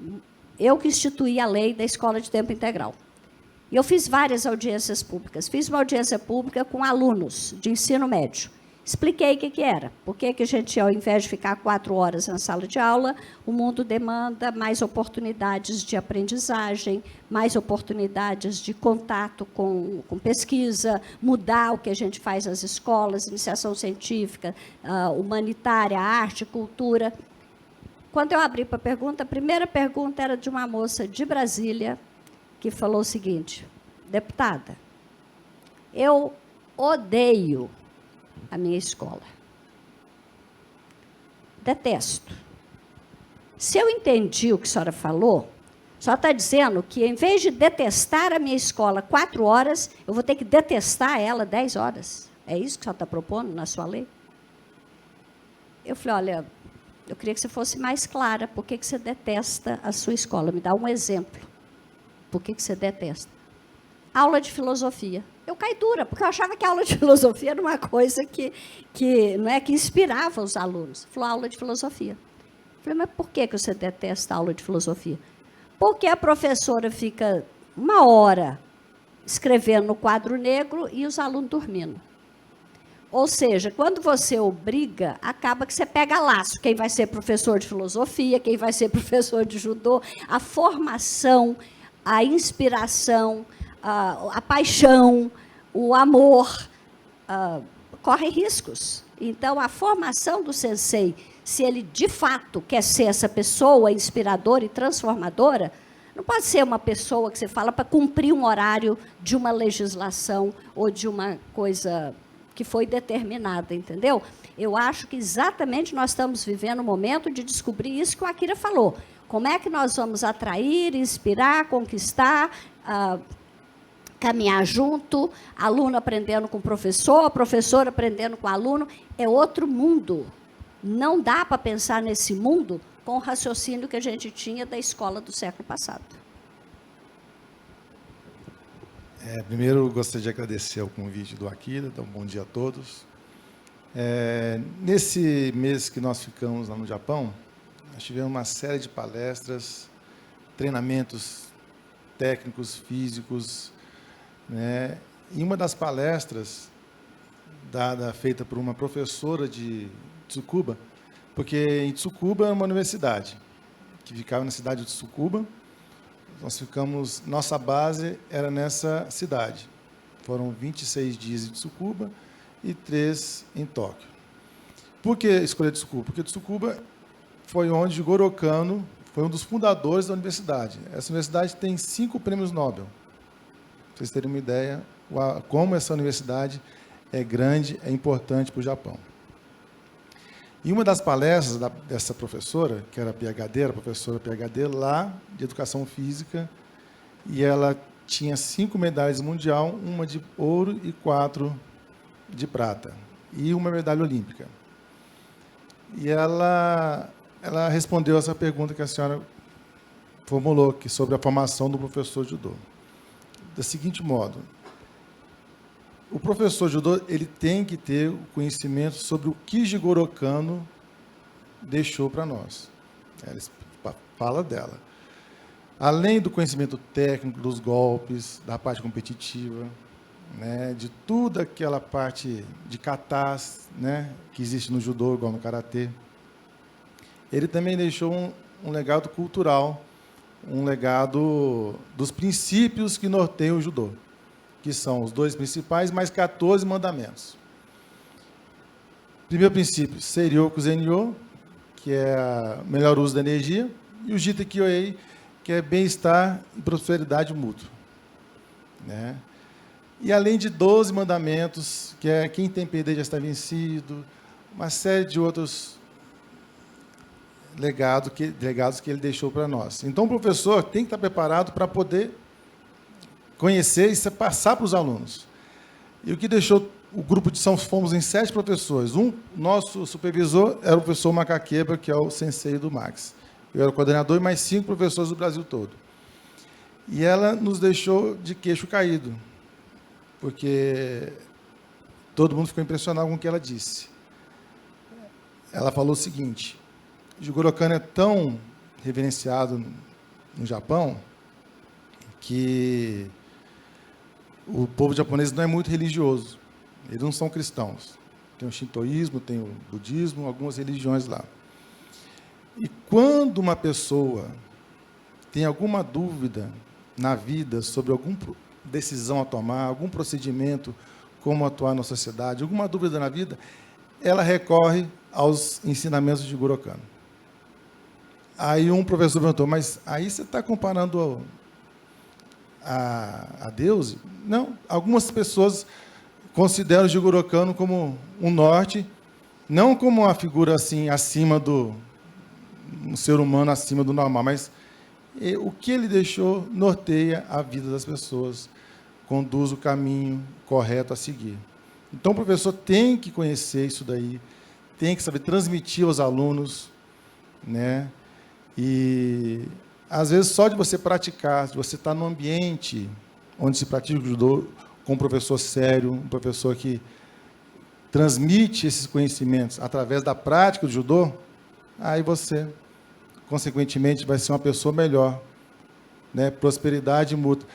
eu que instituí a lei da escola de tempo integral. E eu fiz várias audiências públicas. Fiz uma audiência pública com alunos de ensino médio. Expliquei o que era, por que a gente, ao invés de ficar 4 horas na sala de aula, o mundo demanda mais oportunidades de aprendizagem, mais oportunidades de contato com pesquisa, mudar o que a gente faz nas escolas, iniciação científica, humanitária, arte, cultura. Quando eu abri para a pergunta, a primeira pergunta era de uma moça de Brasília, que falou o seguinte: deputada, eu odeio a minha escola. Detesto. Se eu entendi o que a senhora falou, a senhora está dizendo que, em vez de detestar a minha escola 4 horas, eu vou ter que detestar ela 10 horas. É isso que a senhora está propondo na sua lei? Eu falei, olha, eu queria que você fosse mais clara. Por que você detesta a sua escola? Me dá um exemplo. Por que você detesta? Aula de filosofia. Eu caí dura, porque eu achava que a aula de filosofia era uma coisa que inspirava os alunos. Falou, aula de filosofia. Eu falei, mas por que você detesta a aula de filosofia? Porque a professora fica 1 hora escrevendo no quadro negro e os alunos dormindo. Ou seja, quando você obriga, acaba que você pega laço. Quem vai ser professor de filosofia, quem vai ser professor de judô, a formação, a inspiração, a paixão, o amor, correm riscos. Então, a formação do sensei, se ele de fato quer ser essa pessoa inspiradora e transformadora, não pode ser uma pessoa que você fala para cumprir um horário de uma legislação ou de uma coisa que foi determinada, entendeu? Eu acho que exatamente nós estamos vivendo um momento de descobrir isso que o Akira falou. Como é que nós vamos atrair, inspirar, conquistar, caminhar junto, aluno aprendendo com o professor aprendendo com o aluno, é outro mundo. Não dá para pensar nesse mundo com o raciocínio que a gente tinha da escola do século passado. Primeiro, eu gostaria de agradecer o convite do Akira, então, bom dia a todos. Nesse mês que nós ficamos lá no Japão, nós tivemos uma série de palestras, treinamentos técnicos, físicos, né? E uma das palestras, feita por uma professora de Tsukuba, porque em Tsukuba é uma universidade, que ficava na cidade de Tsukuba. Nossa base era nessa cidade. Foram 26 dias em Tsukuba e 3 em Tóquio. Por que escolher Tsukuba? Porque Tsukuba foi onde Goro Kano foi um dos fundadores da universidade. Essa universidade tem 5 prêmios Nobel. Para vocês terem uma ideia, como essa universidade é grande, é importante para o Japão. E uma das palestras dessa professora, que era PhD, era professora PhD lá de Educação Física, e ela tinha 5 medalhas mundial, uma de ouro e 4 de prata e uma medalha olímpica. E ela respondeu essa pergunta que a senhora formulou aqui sobre a formação do professor de judô. Do seguinte modo: o professor de judô ele tem que ter o conhecimento sobre o que Jigoro Kano deixou para nós. Ela fala dela. Além do conhecimento técnico, dos golpes, da parte competitiva, né, de toda aquela parte de katas, né, que existe no judô, igual no karatê, ele também deixou um legado cultural, um legado dos princípios que norteiam o judô, que são os 2 principais, mais 14 mandamentos. Primeiro princípio, Seiryoku Zenryo, que é o melhor uso da energia, e o Jita Kyoei, que é bem-estar e prosperidade mútua, né? E além de 12 mandamentos, que é quem tem perder já está vencido, uma série de outros legados que ele deixou para nós. Então, o professor tem que estar preparado para poder conhecer e passar para os alunos. E o que deixou o grupo de fomos em 7 professores. Nosso supervisor era o professor Makakeba, que é o sensei do Max. Eu era o coordenador e mais 5 professores do Brasil todo. E ela nos deixou de queixo caído, porque todo mundo ficou impressionado com o que ela disse. Ela falou o seguinte: Jigoro Kano é tão reverenciado no Japão que o povo japonês não é muito religioso. Eles não são cristãos. Tem o shintoísmo, tem o budismo, algumas religiões lá. E quando uma pessoa tem alguma dúvida na vida sobre alguma decisão a tomar, algum procedimento, como atuar na sociedade, alguma dúvida na vida, ela recorre aos ensinamentos de Jigoro Kano. Aí um professor perguntou: mas aí você está comparando a Deus? Não, algumas pessoas consideram o Jigoro Kano como um norte, não como uma figura assim acima um ser humano acima do normal, mas o que ele deixou norteia a vida das pessoas, conduz o caminho correto a seguir. Então, o professor tem que conhecer isso daí, tem que saber transmitir aos alunos, né? E, às vezes, só de você praticar, de você estar num ambiente onde se pratica o judô, com um professor sério, um professor que transmite esses conhecimentos através da prática do judô, aí você, consequentemente, vai ser uma pessoa melhor, né? Prosperidade mútua,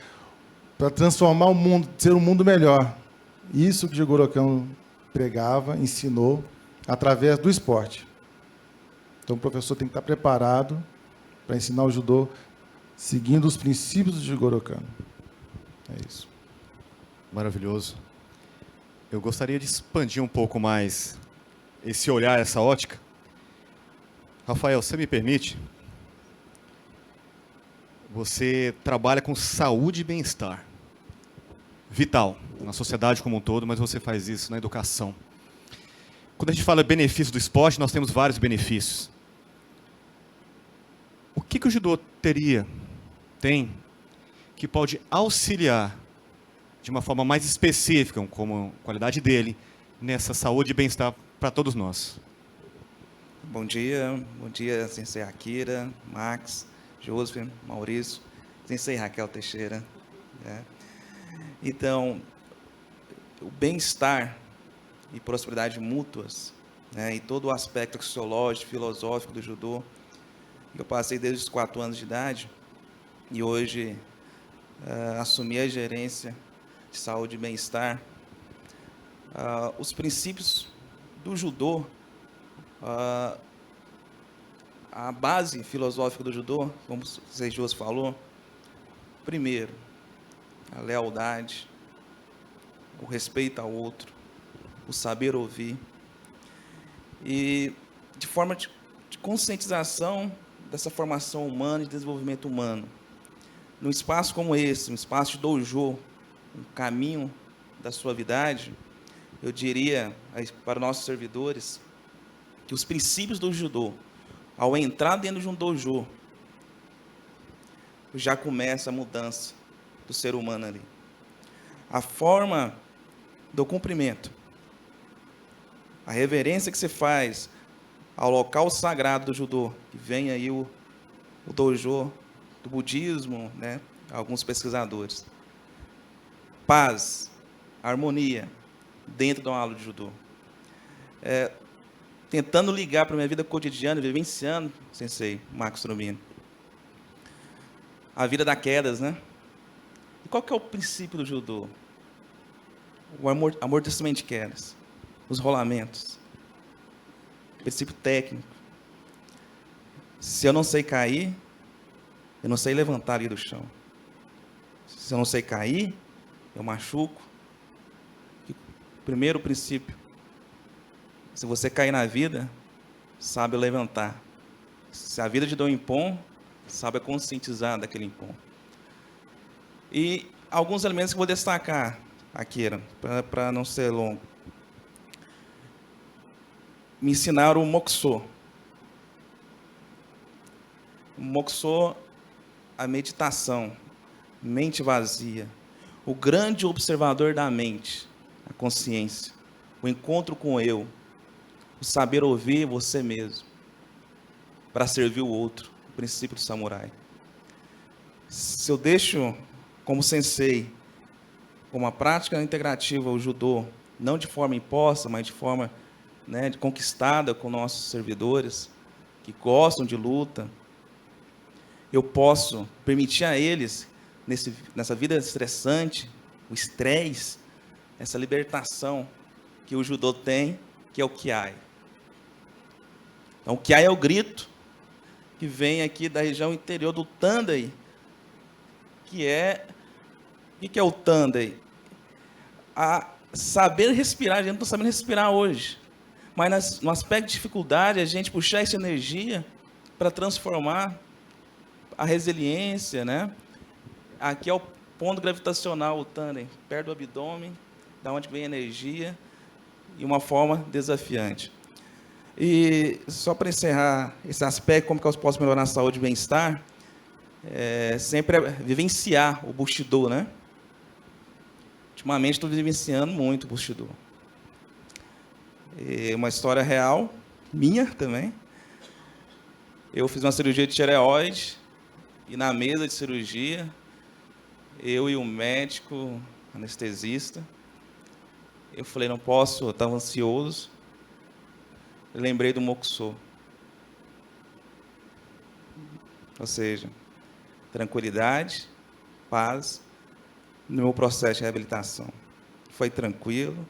para transformar o mundo, ser um mundo melhor. Isso que Jigoro Kano pregava, ensinou, através do esporte. Então, o professor tem que estar preparado para ensinar o judô seguindo os princípios do Jigoro Kano. É isso. Maravilhoso. Eu gostaria de expandir um pouco mais esse olhar, essa ótica. Rafael, você me permite? Você trabalha com saúde e bem-estar. Vital, na sociedade como um todo, mas você faz isso na educação. Quando a gente fala benefício do esporte, nós temos vários benefícios. O que o judô tem, que pode auxiliar de uma forma mais específica, como a qualidade dele, nessa saúde e bem-estar para todos nós? Bom dia, Sensei Akira, Max, Joseph, Maurício, Sensei Raquel Teixeira. Né? Então, o bem-estar e prosperidade mútuas, né, e todo o aspecto axiológico, filosófico do judô, eu passei desde os 4 anos de idade e hoje assumi a gerência de saúde e bem-estar. Os princípios do judô, a base filosófica do judô, como o Sensei Joseph falou, primeiro, a lealdade, o respeito ao outro, o saber ouvir, e de forma de conscientização dessa formação humana e desenvolvimento humano. Num espaço como esse, um espaço de dojo, um caminho da suavidade, eu diria para nossos servidores que os princípios do judô, ao entrar dentro de um dojo, já começa a mudança do ser humano ali. A forma do cumprimento a reverência que você faz ao local sagrado do judô, que vem aí o dojo do budismo, né? Alguns pesquisadores. Paz, harmonia, dentro de uma aula de judô. Tentando ligar para a minha vida cotidiana, vivenciando, sensei, Marcos Trombino, a vida das quedas, né? E qual que é o princípio do judô? O amortecimento de quedas, os rolamentos, princípio técnico. Se eu não sei cair, eu não sei levantar ali do chão. Se eu não sei cair, eu machuco. Primeiro princípio, se você cair na vida, sabe levantar. Se a vida te deu um impom, sabe conscientizar daquele impom. E alguns elementos que eu vou destacar aqui, para não ser longo. Me ensinaram o Mokuso. O Mokuso, a meditação, mente vazia, o grande observador da mente, a consciência, o encontro com o eu, o saber ouvir você mesmo, para servir o outro, o princípio do samurai. Se eu deixo como sensei, como uma prática integrativa o judô, não de forma imposta, mas de forma, né, conquistada com nossos servidores, que gostam de luta, eu posso permitir a eles, nessa vida estressante, o estresse, essa libertação que o judô tem, que é o Kiai. Então, o Kiai é o grito que vem aqui da região interior do Tandai, que é... O que é o Tandai? A saber respirar. A gente não está sabendo respirar hoje. Mas no aspecto de dificuldade, a gente puxar essa energia para transformar a resiliência, né? Aqui é o ponto gravitacional, o Tandai, perto do abdômen, da onde vem a energia, e uma forma desafiante. E só para encerrar esse aspecto, como que eu posso melhorar a saúde e bem-estar, sempre vivenciar o Bushido, né? Ultimamente estou vivenciando muito o Bushido. E uma história real, minha também. Eu fiz uma cirurgia de tireoide, e na mesa de cirurgia, eu e o médico, anestesista, eu falei, não posso, eu estava ansioso, eu lembrei do Mokuso. Ou seja, tranquilidade, paz, no meu processo de reabilitação. Foi tranquilo,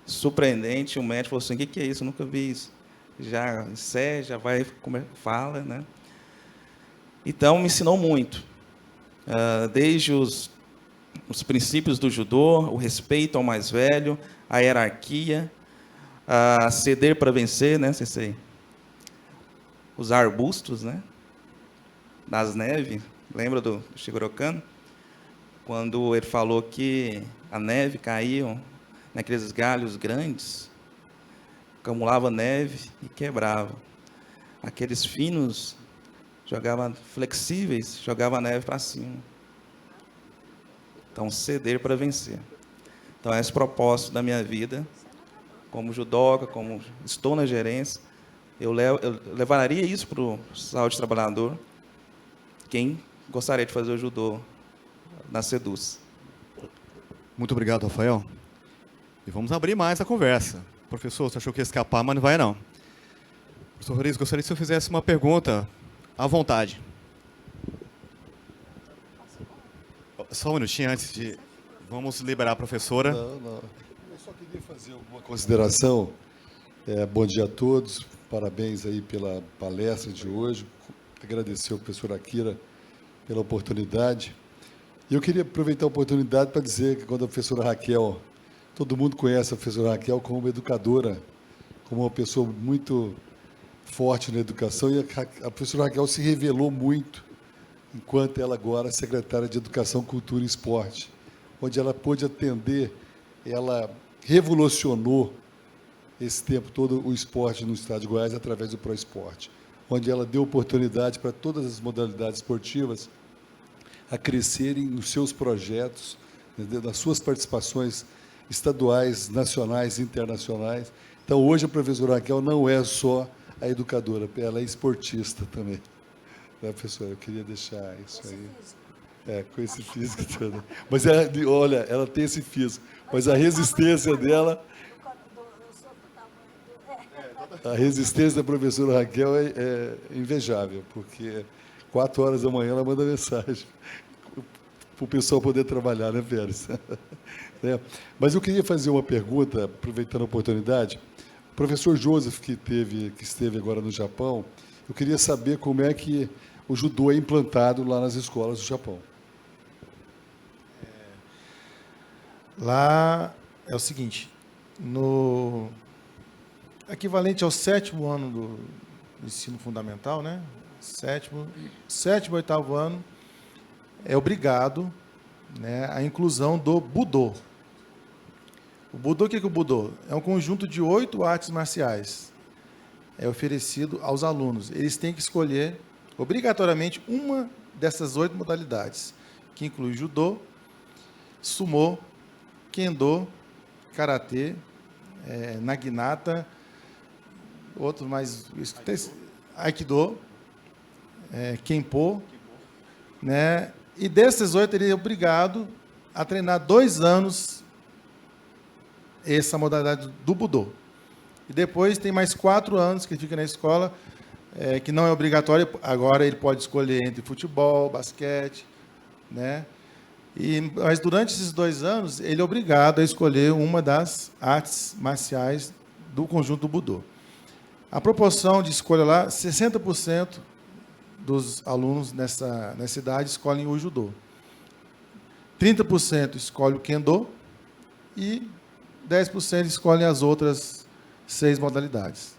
surpreendente, o médico falou assim, o que é isso? Eu nunca vi isso. Já vai, fala, né? Então, me ensinou muito. Desde os princípios do judô, o respeito ao mais velho, a hierarquia, a ceder para vencer, né, sensei? Os arbustos, né? Das neves. Lembra do Shigoro Kano? Quando ele falou que a neve caía naqueles galhos grandes, acumulava neve e quebrava. Aqueles finos flexíveis, jogava a neve para cima. Então, ceder para vencer. Então, esse é o propósito da minha vida, como judoca, como estou na gerência, eu levaria isso para o saúde trabalhador, quem gostaria de fazer o judô na Seduz. Muito obrigado, Rafael. E vamos abrir mais a conversa. Professor, você achou que ia escapar, mas não vai não. Professor Rodrigues, gostaria que você fizesse uma pergunta à vontade. Só um minutinho antes de... Vamos liberar a professora. Não. Eu só queria fazer uma consideração. Bom dia a todos. Parabéns aí pela palestra de hoje. Agradecer ao professor Akira pela oportunidade. E eu queria aproveitar a oportunidade para dizer que quando a professora Raquel, todo mundo conhece a professora Raquel como uma educadora, como uma pessoa muito forte na educação, e a professora Raquel se revelou muito enquanto ela agora é secretária de Educação, Cultura e Esporte, onde ela pôde atender, ela revolucionou esse tempo todo o esporte no estado de Goiás através do ProEsporte, onde ela deu oportunidade para todas as modalidades esportivas a crescerem nos seus projetos, nas suas participações estaduais, nacionais e internacionais. Então, hoje, a professora Raquel não é só a educadora, ela é esportista também. Né, professora? Eu queria deixar isso aí. Com esse físico todo. Mas, olha, ela tem esse físico, mas a resistência dela... A resistência da professora Raquel é invejável, porque 4 horas da manhã ela manda mensagem para o pessoal poder trabalhar, né, Pérez? Mas eu queria fazer uma pergunta, aproveitando a oportunidade. O professor Joseph, que esteve agora no Japão, eu queria saber como é que o judô é implantado lá nas escolas do Japão. Lá é o seguinte, no equivalente ao 7º ano do ensino fundamental, né? Sétimo, 8º ano, é obrigado, né, a inclusão do Budô. O Budô, o que é o Budô? É um conjunto de 8 artes marciais. É oferecido aos alunos. Eles têm que escolher, obrigatoriamente, uma dessas 8 modalidades, que inclui judô, sumô, kendo, karatê, naginata, outro mais... aikido, kenpo, né? E desses 8, ele é obrigado a treinar 2 anos essa modalidade do Budô. E depois tem mais 4 anos que ele fica na escola, que não é obrigatório, agora ele pode escolher entre futebol, basquete, né? Mas durante esses 2 anos, ele é obrigado a escolher uma das artes marciais do conjunto do Budô. A proporção de escolha lá, 60% dos alunos nessa idade escolhem o judô. 30% escolhem o kendo e 10% escolhem as outras 6 modalidades,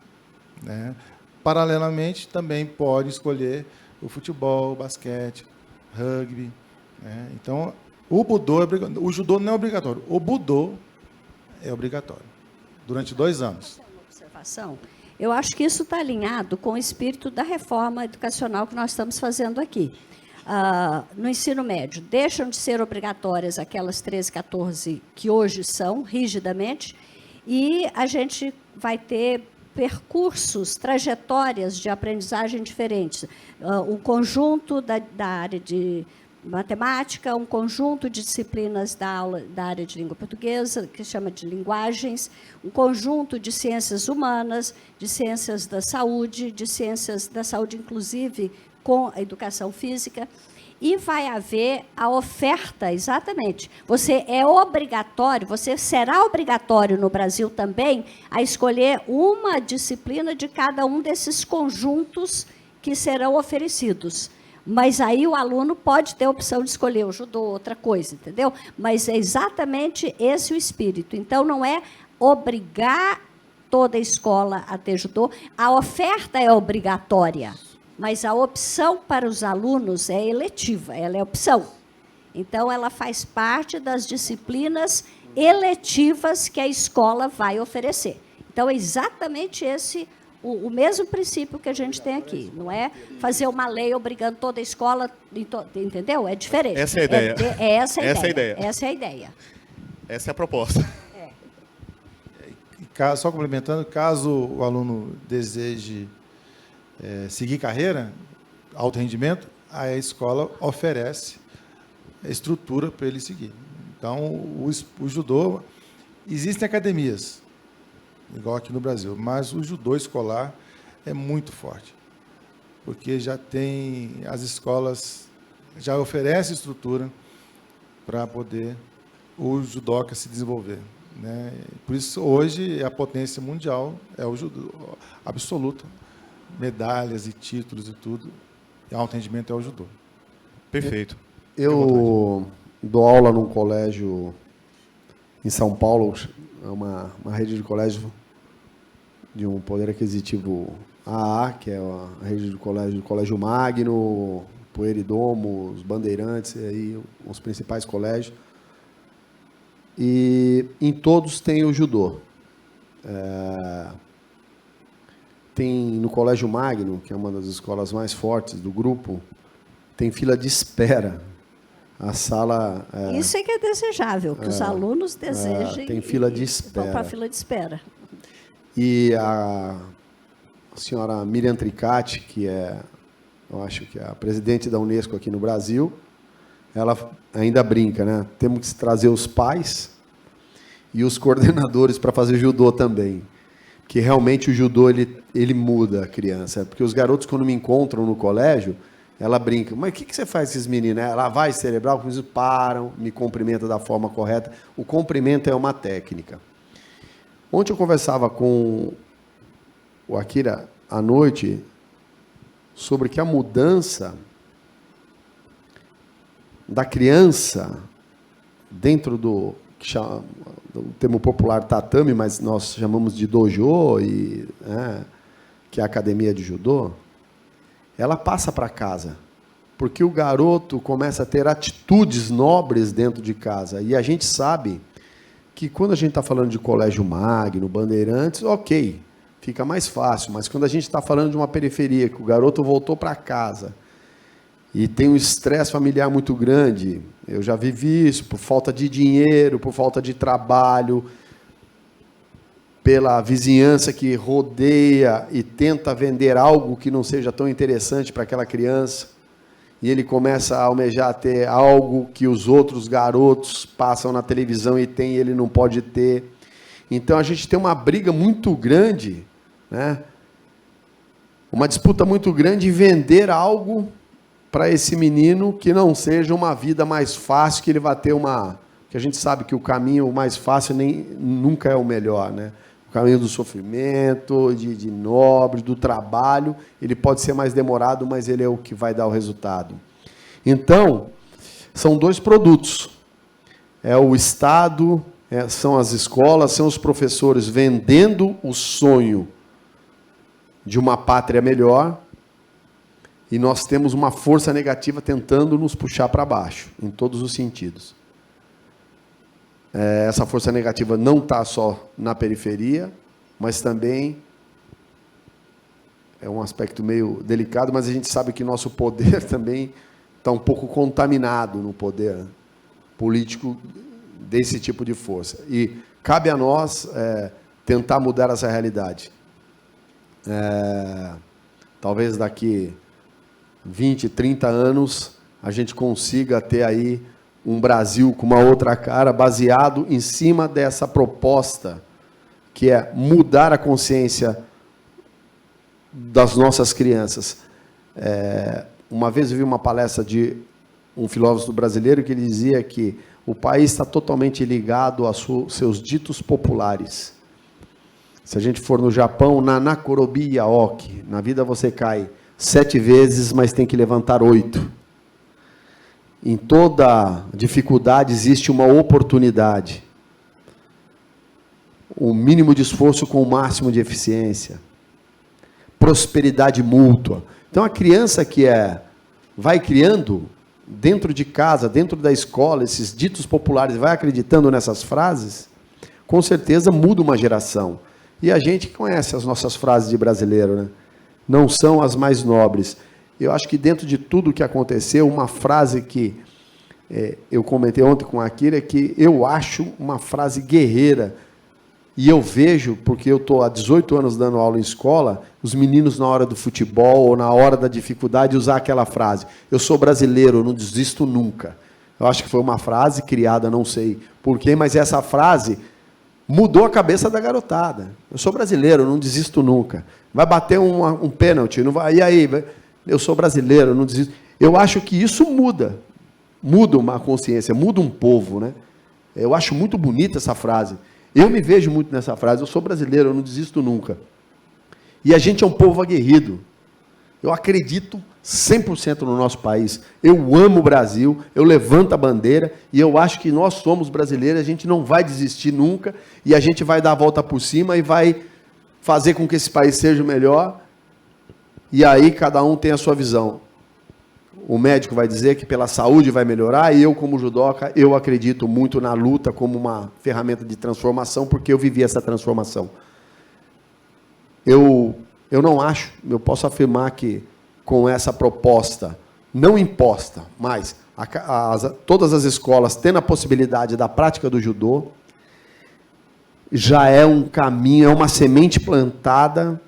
né? Paralelamente, também pode escolher o futebol, o basquete, rugby, né? Então, o budô o judô não é obrigatório. O budô é obrigatório, durante 2 anos. Uma observação. Eu acho que isso está alinhado com o espírito da reforma educacional que nós estamos fazendo aqui. No ensino médio, deixam de ser obrigatórias aquelas 13, 14 que hoje são, rigidamente, e a gente vai ter percursos, trajetórias de aprendizagem diferentes. Um conjunto da área de matemática, um conjunto de disciplinas da área de língua portuguesa, que se chama de linguagens, um conjunto de ciências humanas, de ciências da saúde inclusive com a educação física, e vai haver a oferta, exatamente. Você será obrigatório no Brasil também a escolher uma disciplina de cada um desses conjuntos que serão oferecidos. Mas aí o aluno pode ter a opção de escolher o judô, outra coisa, entendeu? Mas é exatamente esse o espírito. Então, não é obrigar toda a escola a ter judô, a oferta é obrigatória, mas a opção para os alunos é eletiva, ela é opção. Então, ela faz parte das disciplinas eletivas que a escola vai oferecer. Então, é exatamente esse o mesmo princípio que a gente tem aqui. Não é fazer uma lei obrigando toda a escola, entendeu? É diferente. Essa é a ideia. Essa é a ideia. Essa é a ideia. Essa é a proposta. Só complementando, caso o aluno deseje seguir carreira, alto rendimento, a escola oferece a estrutura para ele seguir. Então, o judô, existem academias, igual aqui no Brasil, mas o judô escolar é muito forte, porque as escolas já oferecem estrutura para poder o judoca se desenvolver, né? Por isso, hoje, a potência mundial é o judô absoluto, medalhas e títulos e tudo, e alto rendimento é o judô. Perfeito. Eu dou aula num colégio em São Paulo, uma rede de colégio de um poder aquisitivo AA, que é a rede de Colégio Magno, Poeridomo, os Bandeirantes, e aí os principais colégios. E em todos tem o judô. Tem no Colégio Magno, que é uma das escolas mais fortes do grupo, tem fila de espera. A sala... Isso é que é desejável, que os alunos desejem tem fila de espera. Vão para a fila de espera. E a senhora Miriam Tricati, que é, eu acho que é a presidente da Unesco aqui no Brasil, ela ainda brinca, né? Temos que trazer os pais e os coordenadores para fazer judô também. Que realmente o judô ele muda a criança. Porque os garotos, quando me encontram no colégio, ela brinca, mas o que você faz com esses meninos? Lavagem cerebral, eles param, me cumprimentam da forma correta. O cumprimento é uma técnica. Ontem eu conversava com o Akira à noite sobre que a mudança da criança dentro do termo popular tatame, mas nós chamamos de dojo, que é a academia de judô, ela passa para casa, porque o garoto começa a ter atitudes nobres dentro de casa. E a gente sabe que quando a gente está falando de Colégio Magno, Bandeirantes, ok, fica mais fácil, mas quando a gente está falando de uma periferia, que o garoto voltou para casa e tem um estresse familiar muito grande, eu já vivi isso, por falta de dinheiro, por falta de trabalho, pela vizinhança que rodeia e tenta vender algo que não seja tão interessante para aquela criança, e ele começa a almejar ter algo que os outros garotos passam na televisão e tem, e ele não pode ter. Então a gente tem uma briga muito grande, né? Uma disputa muito grande em vender algo para esse menino que não seja uma vida mais fácil, que ele vai ter uma... que a gente sabe que o caminho mais fácil nunca é o melhor, né? O caminho do sofrimento, de nobre, do trabalho, ele pode ser mais demorado, mas ele é o que vai dar o resultado. Então, são dois produtos. É o Estado, são as escolas, são os professores vendendo o sonho de uma pátria melhor, e nós temos uma força negativa tentando nos puxar para baixo, em todos os sentidos. Essa força negativa não está só na periferia, mas também é um aspecto meio delicado, mas a gente sabe que nosso poder também está um pouco contaminado no poder político desse tipo de força. E cabe a nós tentar mudar essa realidade. Talvez daqui 20, 30 anos, a gente consiga ter aí um Brasil com uma outra cara, baseado em cima dessa proposta, que é mudar a consciência das nossas crianças. Uma vez eu vi uma palestra de um filósofo brasileiro que ele dizia que o país está totalmente ligado aos seus ditos populares. Se a gente for no Japão, Nanakorobi Yaoki, na vida você cai 7 vezes, mas tem que levantar 8. Em toda dificuldade existe uma oportunidade. O mínimo de esforço com o máximo de eficiência. Prosperidade mútua. Então, a criança que vai criando dentro de casa, dentro da escola, esses ditos populares, vai acreditando nessas frases, com certeza muda uma geração. E a gente conhece as nossas frases de brasileiro, né? Não são as mais nobres. Eu acho que dentro de tudo que aconteceu, uma frase que eu comentei ontem com a Akira, que eu acho uma frase guerreira, e eu vejo, porque eu estou há 18 anos dando aula em escola, os meninos na hora do futebol ou na hora da dificuldade usar aquela frase: eu sou brasileiro, eu não desisto nunca. Eu acho que foi uma frase criada, não sei porquê, mas essa frase mudou a cabeça da garotada. Eu sou brasileiro, eu não desisto nunca. Vai bater um pênalti, não vai, e aí? Eu sou brasileiro, eu não desisto. Eu acho que isso muda uma consciência, muda um povo, né? Eu acho muito bonita essa frase. Eu me vejo muito nessa frase: eu sou brasileiro, eu não desisto nunca. E a gente é um povo aguerrido. Eu acredito 100% no nosso país. Eu amo o Brasil, eu levanto a bandeira, e eu acho que nós somos brasileiros, a gente não vai desistir nunca, e a gente vai dar a volta por cima e vai fazer com que esse país seja o melhor, e aí cada um tem a sua visão. O médico vai dizer que pela saúde vai melhorar, e eu, como judoca, eu acredito muito na luta como uma ferramenta de transformação, porque eu vivi essa transformação. Eu não acho, eu posso afirmar que com essa proposta, não imposta, mas todas as escolas tendo a possibilidade da prática do judô, já é um caminho, é uma semente plantada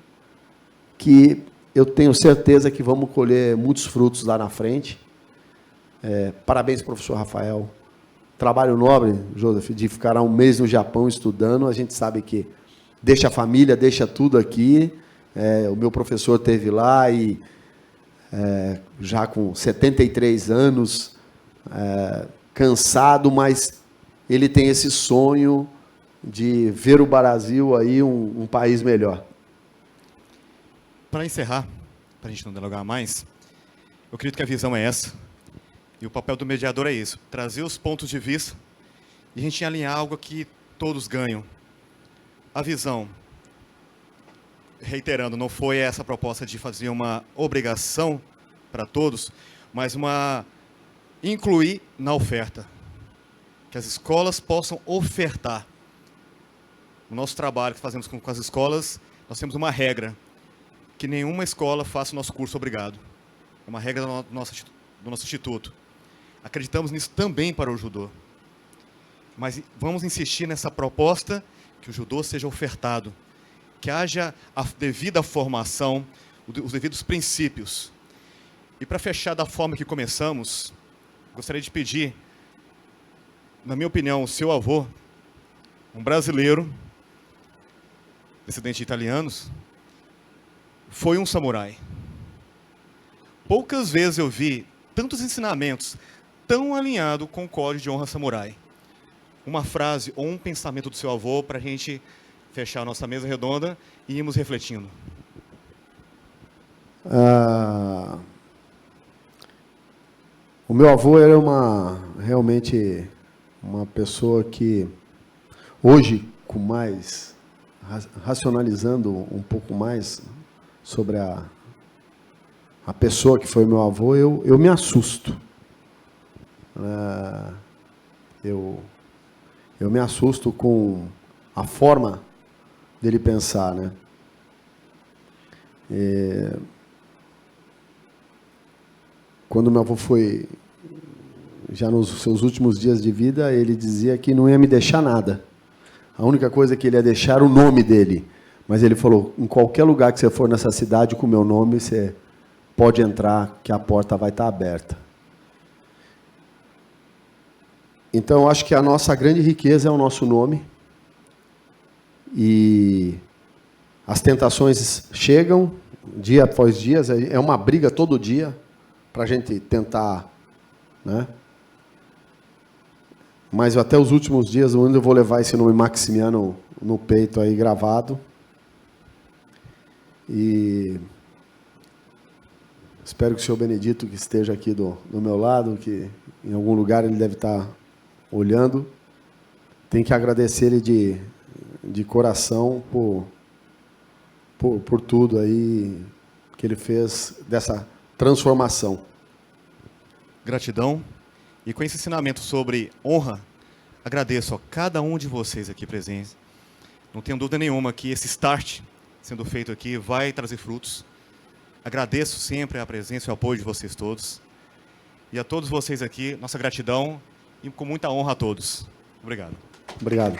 que eu tenho certeza que vamos colher muitos frutos lá na frente. Parabéns, professor Rafael. Trabalho nobre, Joseph, de ficar um mês no Japão estudando. A gente sabe que deixa a família, deixa tudo aqui. O meu professor esteve lá e já com 73 anos, cansado, mas ele tem esse sonho de ver o Brasil aí um país melhor. Para encerrar, para a gente não dialogar mais, eu acredito que a visão é essa. E o papel do mediador é isso, trazer os pontos de vista e a gente alinhar algo que todos ganham. A visão, reiterando, não foi essa proposta de fazer uma obrigação para todos, mas incluir na oferta. Que as escolas possam ofertar. No nosso trabalho que fazemos com as escolas, nós temos uma regra, que nenhuma escola faça o nosso curso obrigado. É uma regra do nosso instituto. Acreditamos nisso também para o judô. Mas vamos insistir nessa proposta que o judô seja ofertado, que haja a devida formação, os devidos princípios. E para fechar da forma que começamos, gostaria de pedir, na minha opinião, o seu avô, um brasileiro, descendente de italianos, foi um samurai. Poucas vezes eu vi tantos ensinamentos tão alinhados com o código de honra samurai. Uma frase ou um pensamento do seu avô para a gente fechar a nossa mesa redonda e irmos refletindo. O meu avô era realmente uma pessoa que, hoje, com mais, racionalizando um pouco mais sobre a pessoa que foi meu avô, eu me assusto. Eu me assusto com a forma dele pensar, né? Quando meu avô foi, já nos seus últimos dias de vida, ele dizia que não ia me deixar nada. A única coisa que ele ia deixar era o nome dele. Mas ele falou, em qualquer lugar que você for nessa cidade com o meu nome, você pode entrar, que a porta vai estar aberta. Então, eu acho que a nossa grande riqueza é o nosso nome. E as tentações chegam, dia após dia, é uma briga todo dia, para a gente tentar, né? Mas até os últimos dias, onde eu vou levar esse nome Maximiano no peito aí gravado. E espero que o senhor Benedito, que esteja aqui do meu lado, que em algum lugar ele deve estar olhando, tem que agradecer ele de coração por tudo aí que ele fez dessa transformação. Gratidão. E com esse ensinamento sobre honra, agradeço a cada um de vocês aqui presentes. Não tenho dúvida nenhuma que esse start sendo feito aqui vai trazer frutos. Agradeço sempre a presença e o apoio de vocês todos. E a todos vocês aqui, nossa gratidão e com muita honra a todos. Obrigado. Obrigado.